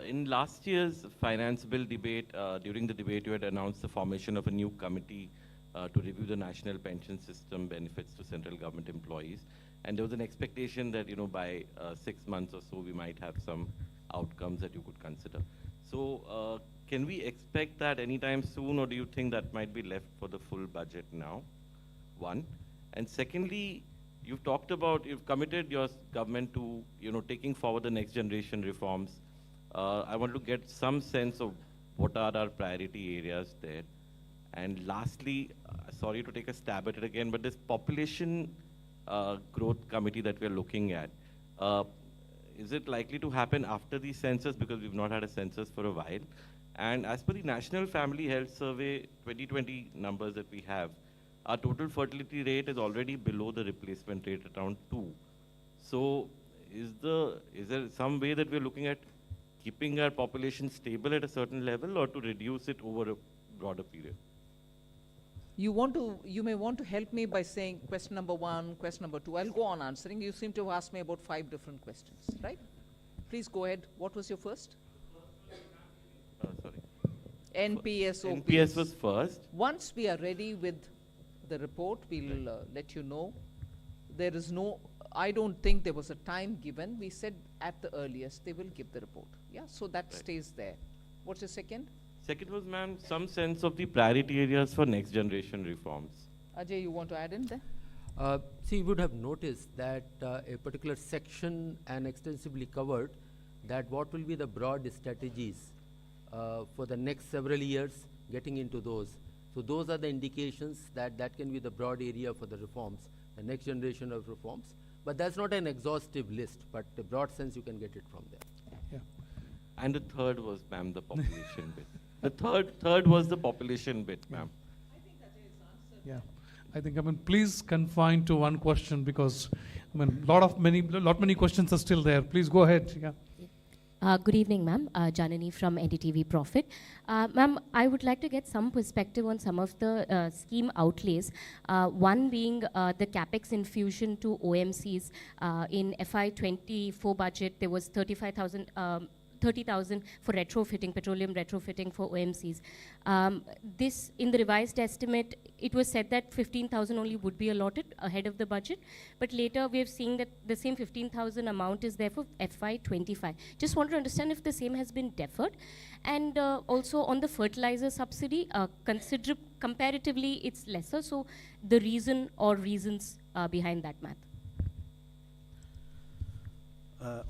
S5: In last year's finance bill debate, during the debate, you had announced the formation of a new committee to review the national pension system benefits to central government employees. And there was an expectation that, by 6 months or so, we might have some outcomes that you could consider. So can we expect that anytime soon, or do you think that might be left for the full budget now? One. And secondly, you've talked about, you've committed your government to, taking forward the next generation reforms. I want to get some sense of what are our priority areas there. And lastly, sorry to take a stab at it again, but this population growth committee that we're looking at, is it likely to happen after the census, because we've not had a census for a while? And as per the National Family Health Survey 2020 numbers that we have, our total fertility rate is already below the replacement rate at around 2. So is there some way that we're looking at keeping our population stable at a certain level, or to reduce it over a broader period?
S2: You may want to help me by saying question number 1, question number 2. I'll go on answering. You seem to have asked me about 5 different questions, right? Please go ahead. What was your first?
S5: Sorry.
S2: NPS, OPS.
S5: NPS was first.
S2: Once we are ready with the report, we'll let you know. There is no, I don't think there was a time given. We said at the earliest they will give the report. Yeah, so that stays there. What's your second?
S5: Second was, ma'am, some sense of the priority areas for next generation reforms.
S2: Ajay, you want to add in there?
S13: See, you would have noticed that a particular section and extensively covered that what will be the broad strategies for the next several years, getting into those. So those are the indications that that can be the broad area for the reforms, the next generation of reforms. But that's not an exhaustive list, but a broad sense you can get it from there.
S1: Yeah.
S5: And the third was, ma'am, the population bit. The third was the population bit, ma'am.
S1: Yeah, I think, please confine to one question, because, many questions are still there. Please go ahead. Yeah.
S6: Good evening, ma'am. Janani from NDTV Profit. Ma'am, I would like to get some perspective on some of the scheme outlays. One being the capex infusion to OMCs. In FY24 budget, there was 30,000 for retrofitting, petroleum retrofitting for OMCs. This, in the revised estimate, it was said that 15,000 only would be allotted ahead of the budget, but later we have seen that the same 15,000 amount is there for FY25. Just want to understand if the same has been deferred. And also on the fertilizer subsidy, comparatively it's lesser, so the reason or reasons behind that math.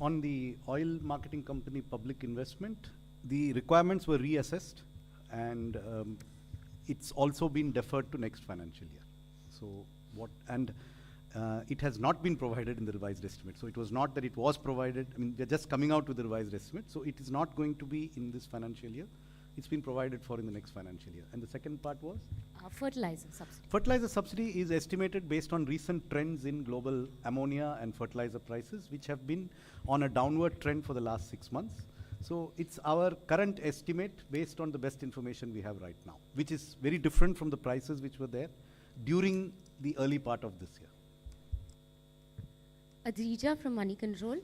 S4: On the oil marketing company public investment, the requirements were reassessed, and it's also been deferred to next financial year. So it has not been provided in the revised estimate. So it was not that it was provided. They're just coming out with the revised estimate. So it is not going to be in this financial year. It's been provided for in the next financial year. And the second part was?
S6: Fertilizer subsidy.
S4: Fertilizer subsidy is estimated based on recent trends in global ammonia and fertilizer prices, which have been on a downward trend for the last 6 months. So it's our current estimate based on the best information we have right now, which is very different from the prices which were there during the early part of this year.
S6: Adrija from Money Control.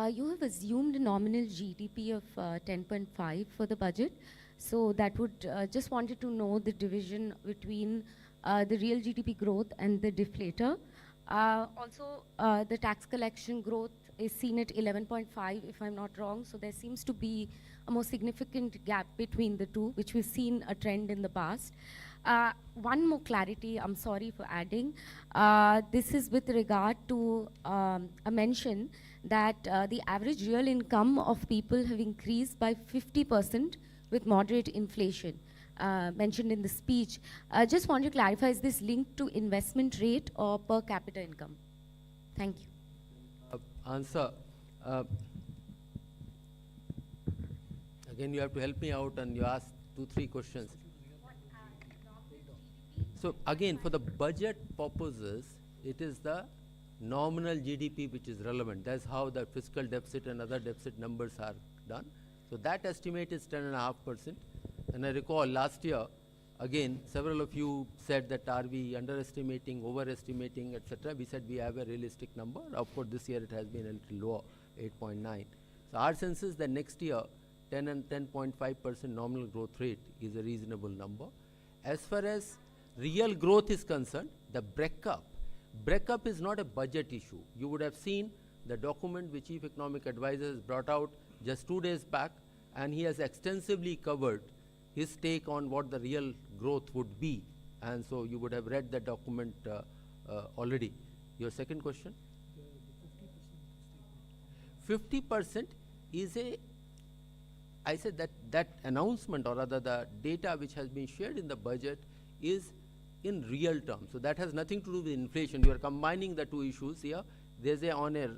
S6: You have assumed a nominal GDP of 10.5 for the budget. So that would, just wanted to know the division between the real GDP growth and the deflator. Also, the tax collection growth is seen at 11.5, if I'm not wrong. So there seems to be a more significant gap between the two, which we've seen a trend in the past. One more clarity, I'm sorry for adding. This is with regard to a mention that the average real income of people have increased by 50% with moderate inflation, mentioned in the speech. Just want to clarify, is this linked to investment rate or per capita income? Thank you.
S13: Answer. Again, you have to help me out, and you asked 2-3 questions. So again, for the budget purposes, it is the nominal GDP which is relevant. That's how the fiscal deficit and other deficit numbers are done. So that estimate is 10.5%. And I recall last year, again, several of you said that are we underestimating, overestimating, etc. We said we have a realistic number. Of course, this year it has been a little lower, 8.9. So our sense is that next year, 10 and 10.5% nominal growth rate is a reasonable number. As far as real growth is concerned, the breakup is not a budget issue. You would have seen the document which Chief Economic Advisor has brought out just 2 days back, and he has extensively covered his take on what the real growth would be. And so you would have read the document already. Your second question? 50% is I said that announcement, or rather the data which has been shared in the budget is in real terms. So that has nothing to do with inflation. You are combining the two issues here. There's on a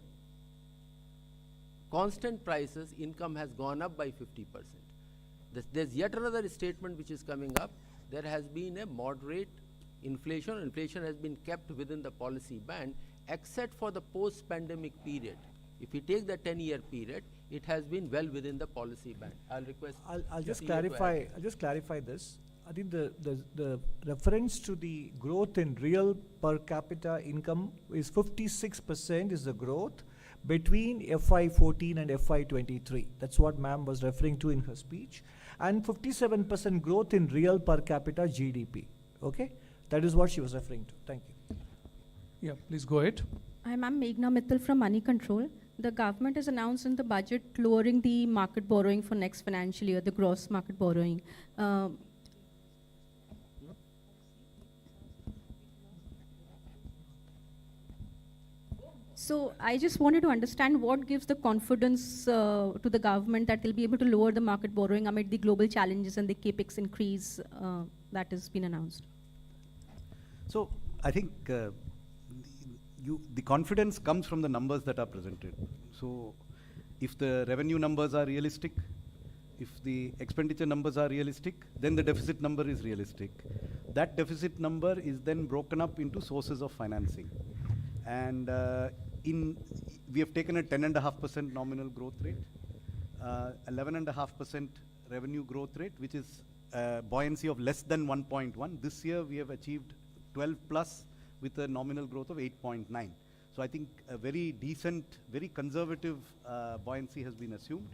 S13: constant prices, income has gone up by 50%. There's yet another statement which is coming up. There has been a moderate inflation. Inflation has been kept within the policy band, except for the post-pandemic period. If you take the 10-year period, it has been well within the policy band. I'll request.
S7: I'll just clarify. I'll just clarify this. I think the reference to the growth in real per capita income is 56% is the growth between FY14 and FY23. That's what ma'am was referring to in her speech. And 57% growth in real per capita GDP. Okay? That is what she was referring to. Thank you.
S1: Yeah, please go ahead.
S9: I'm Meghna Mittal from Money Control. The government has announced in the budget lowering the market borrowing for next financial year, the gross market borrowing. So I just wanted to understand what gives the confidence to the government that they'll be able to lower the market borrowing amid the global challenges and the capex increase that has been announced.
S4: So I think the confidence comes from the numbers that are presented. So if the revenue numbers are realistic, if the expenditure numbers are realistic, then the deficit number is realistic. That deficit number is then broken up into sources of financing. And we have taken a 10.5% nominal growth rate, 11.5% revenue growth rate, which is buoyancy of less than 1.1. This year we have achieved 12 plus with a nominal growth of 8.9. So I think a very decent, very conservative buoyancy has been assumed.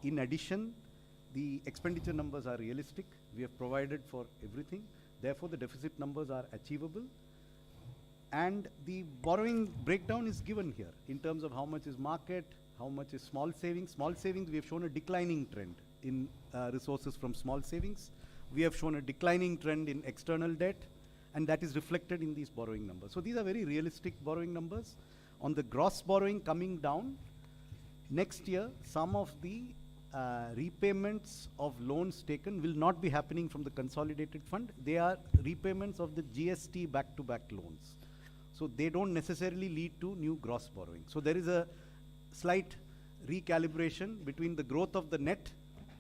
S4: In addition, the expenditure numbers are realistic. We have provided for everything. Therefore, the deficit numbers are achievable. And the borrowing breakdown is given here in terms of how much is market, how much is small savings. Small savings, we have shown a declining trend in resources from small savings. We have shown a declining trend in external debt, and that is reflected in these borrowing numbers. So these are very realistic borrowing numbers. On the gross borrowing coming down, next year, some of the repayments of loans taken will not be happening from the consolidated fund. They are repayments of the GST back-to-back loans. So they don't necessarily lead to new gross borrowing. So there is a slight recalibration between the growth of the net,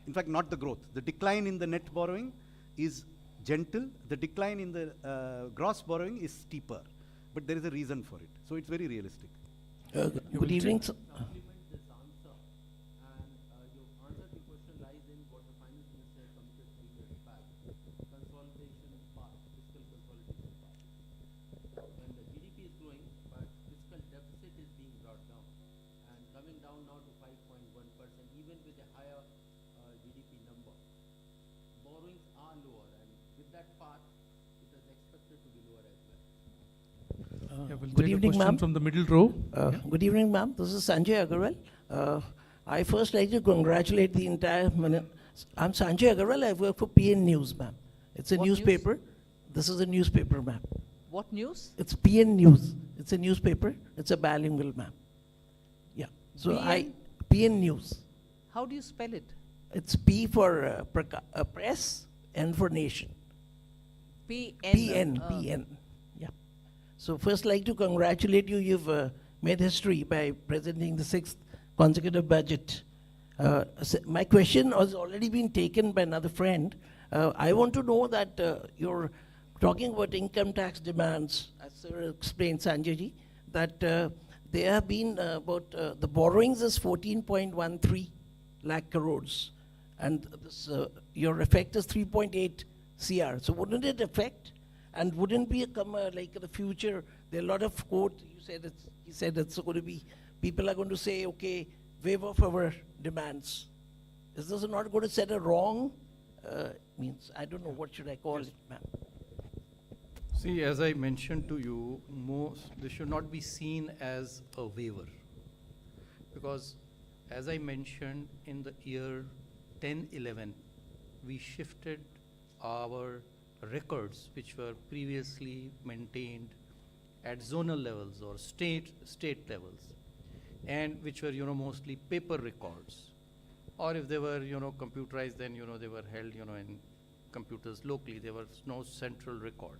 S4: in fact not the growth, the decline in the net borrowing is gentle, the decline in the gross borrowing is steeper, but there is a reason for it. So it's very realistic.
S10: Good evening.
S1: Good evening, ma'am. From the middle row.
S10: Good evening, ma'am. This is Sanjay Agarwal. I first like to congratulate the entire. I'm Sanjay Agarwal. I work for PN News, ma'am. It's a newspaper. This is a newspaper, ma'am.
S2: What news?
S10: It's PN News. It's a newspaper. It's a bilingual, ma'am. Yeah. So PN News.
S2: How do you spell it?
S10: It's P for press, N for nation. PN. Yeah. So first like to congratulate you. You've made history by presenting the 6th consecutive budget. My question has already been taken by another friend. I want to know that your talking about income tax demands, as Sir explained, Sanjay, that there have been the borrowings is 14.13 lakh crores, and this, your effect is 3.8 CR. So wouldn't it affect, and wouldn't be like in the future, there are a lot of quote, he said it's going to be, people are going to say, okay, waive off our demands. Is this not going to set a wrong, means, I don't know, what should I call it, ma'am?
S15: See, as I mentioned to you, this should not be seen as a waiver. Because as I mentioned, in the year 10-11, we shifted our records, which were previously maintained at zonal levels or state levels, and which were, mostly paper records. Or if they were, computerized, then, they were held, in computers locally. There was no central record.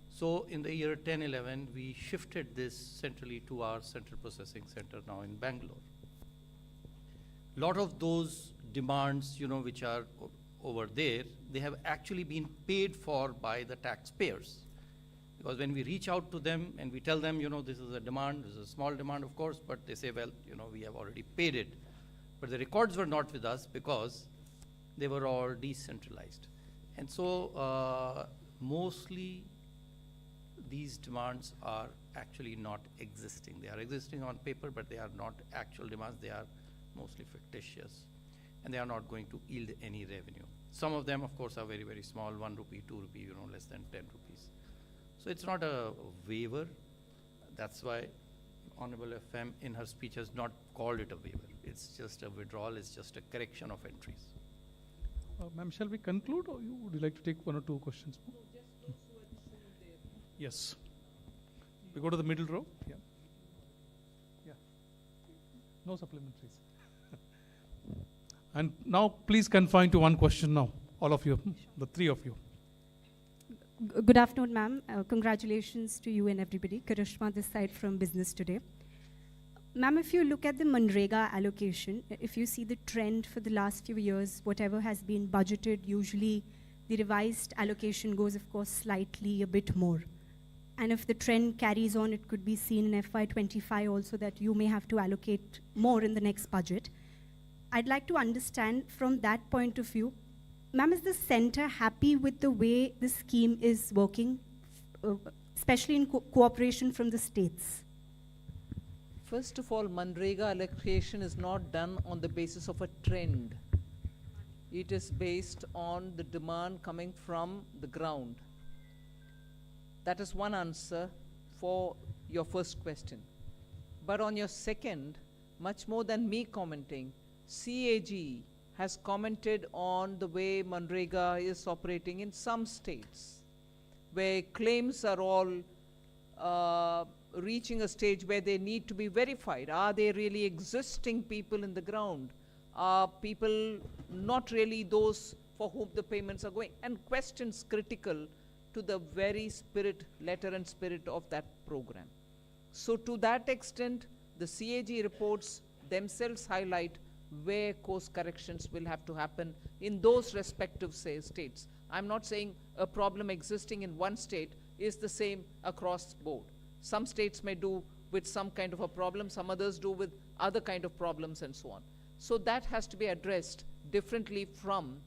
S15: So in the year 10-11, we shifted this centrally to our central processing center now in Bangalore. A lot of those demands, which are over there, they have actually been paid for by the taxpayers. Because when we reach out to them and we tell them, this is a demand, this is a small demand, of course, but they say, well, we have already paid it. But the records were not with us because they were all decentralized. And so mostly these demands are actually not existing. They are existing on paper, but they are not actual demands. They are mostly fictitious, and they are not going to yield any revenue. Some of them, of course, are very, very small, 1 rupee, 2 rupee, less than 10 rupees. So it's not a waiver. That's why Honorable FM in her speech has not called it a waiver. It's just a withdrawal, it's just a correction of entries.
S1: Ma'am, shall we conclude, or would you like to take 1 or 2 questions more? Yes. We go to the middle row. Yeah. Yeah. No supplementaries. And now, please confine to 1 question now, all of you, the 3 of you.
S11: Good afternoon, ma'am. Congratulations to you and everybody. Karishma this side from Business Today. Ma'am, if you look at the Manrega allocation, if you see the trend for the last few years, whatever has been budgeted, usually the revised allocation goes, of course, slightly a bit more. And if the trend carries on, it could be seen in FY25 also that you may have to allocate more in the next budget. I'd like to understand from that point of view, ma'am, is the center happy with the way the scheme is working, especially in cooperation from the states?
S2: First of all, Manrega allocation is not done on the basis of a trend. It is based on the demand coming from the ground. That is one answer for your first question. But on your second, much more than me commenting, CAG has commented on the way Manrega is operating in some states, where claims are all reaching a stage where they need to be verified. Are they really existing people in the ground? Are people not really those for whom the payments are going? And questions critical to the very spirit, letter and spirit of that program. So to that extent, the CAG reports themselves highlight where course corrections will have to happen in those respective states. I'm not saying a problem existing in one state is the same across board. Some states may do with some kind of a problem, some others do with other kind of problems and so on. So that has to be addressed differently from,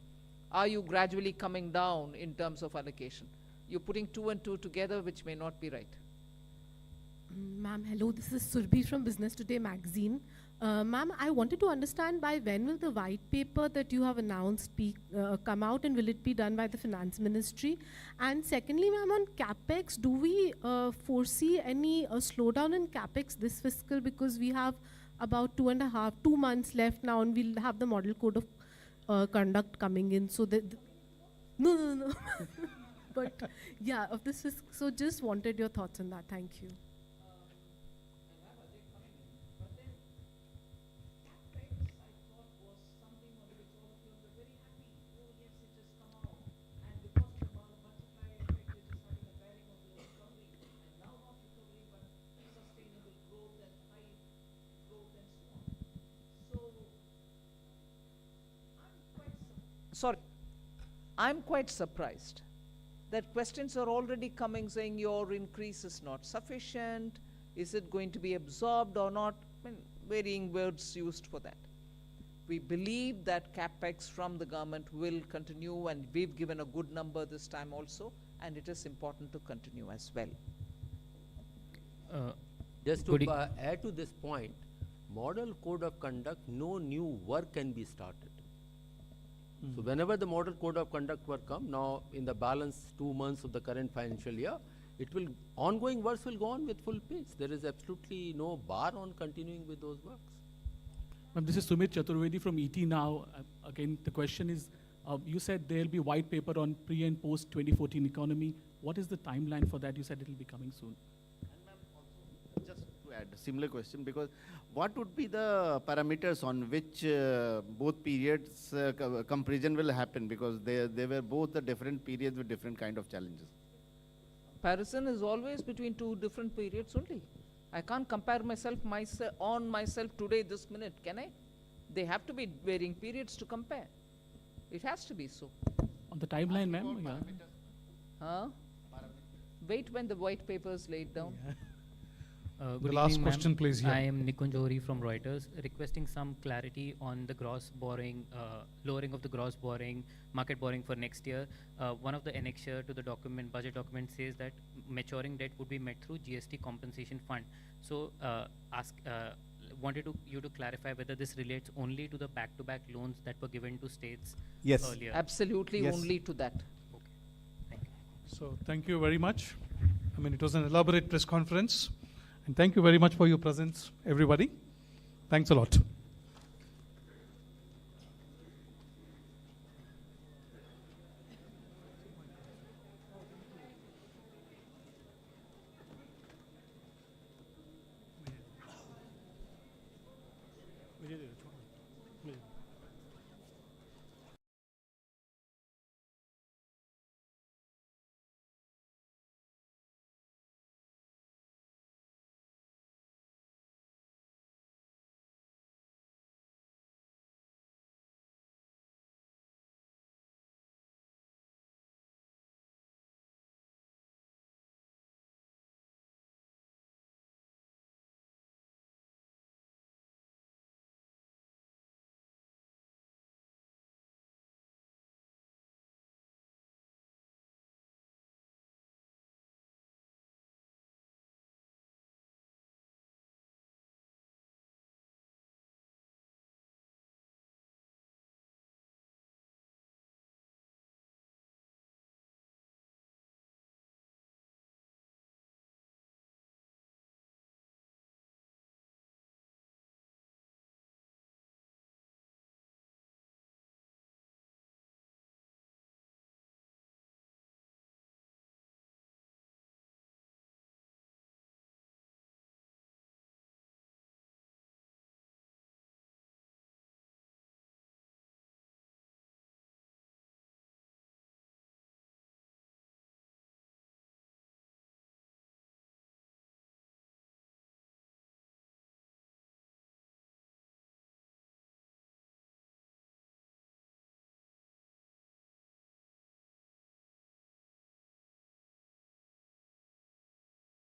S2: are you gradually coming down in terms of allocation? You're putting 2 and 2 together, which may not be right.
S12: Ma'am, hello, this is Surbhi from Business Today magazine. Ma'am, I wanted to understand by when will the white paper that you have announced come out, and will it be done by the Finance Ministry? And secondly, ma'am, on CapEx, do we foresee any slowdown in CapEx this fiscal, because we have about 2 months left now, and we'll have the model code of conduct coming in, so that no. But yeah, of this fiscal, so just wanted your thoughts on that. Thank you.
S2: Sorry, I'm quite surprised that questions are already coming saying your increase is not sufficient, is it going to be absorbed or not? I mean, varying words used for that. We believe that capex from the government will continue, and we've given a good number this time also, and it is important to continue as well.
S13: Just to add to this point, model code of conduct, no new work can be started. So whenever the model code of conduct work come, now in the balance 2 months of the current financial year, ongoing works will go on with full pace. There is absolutely no bar on continuing with those works.
S14: Ma'am, this is Sumit Chaturvedi from ET Now. Again, the question is, you said there will be white paper on pre and post 2014 economy. What is the timeline for that? You said it will be coming soon.
S16: Just to add a similar question, because what would be the parameters on which both periods comparison will happen, because they were both the different periods with different kind of challenges?
S2: Comparison is always between two different periods only. I can't compare myself today, this minute, can I? They have to be varying periods to compare. It has to be so.
S14: On the timeline, ma'am? Yeah.
S2: Huh? Wait when the white paper is laid down.
S1: The last question, please.
S17: I am Nikunj Ohri from Reuters, requesting some clarity on the gross borrowing, lowering of the gross borrowing, market borrowing for next year. One of the annexure to the document, budget document, says that maturing debt would be met through GST compensation fund. So, wanted you to clarify whether this relates only to the back-to-back loans that were given to states earlier.
S2: Absolutely,
S1: Yes.
S2: only to that.
S17: Okay, thank you.
S1: So thank you very much. I mean, it was an elaborate press conference. And thank you very much for your presence, everybody. Thanks a lot.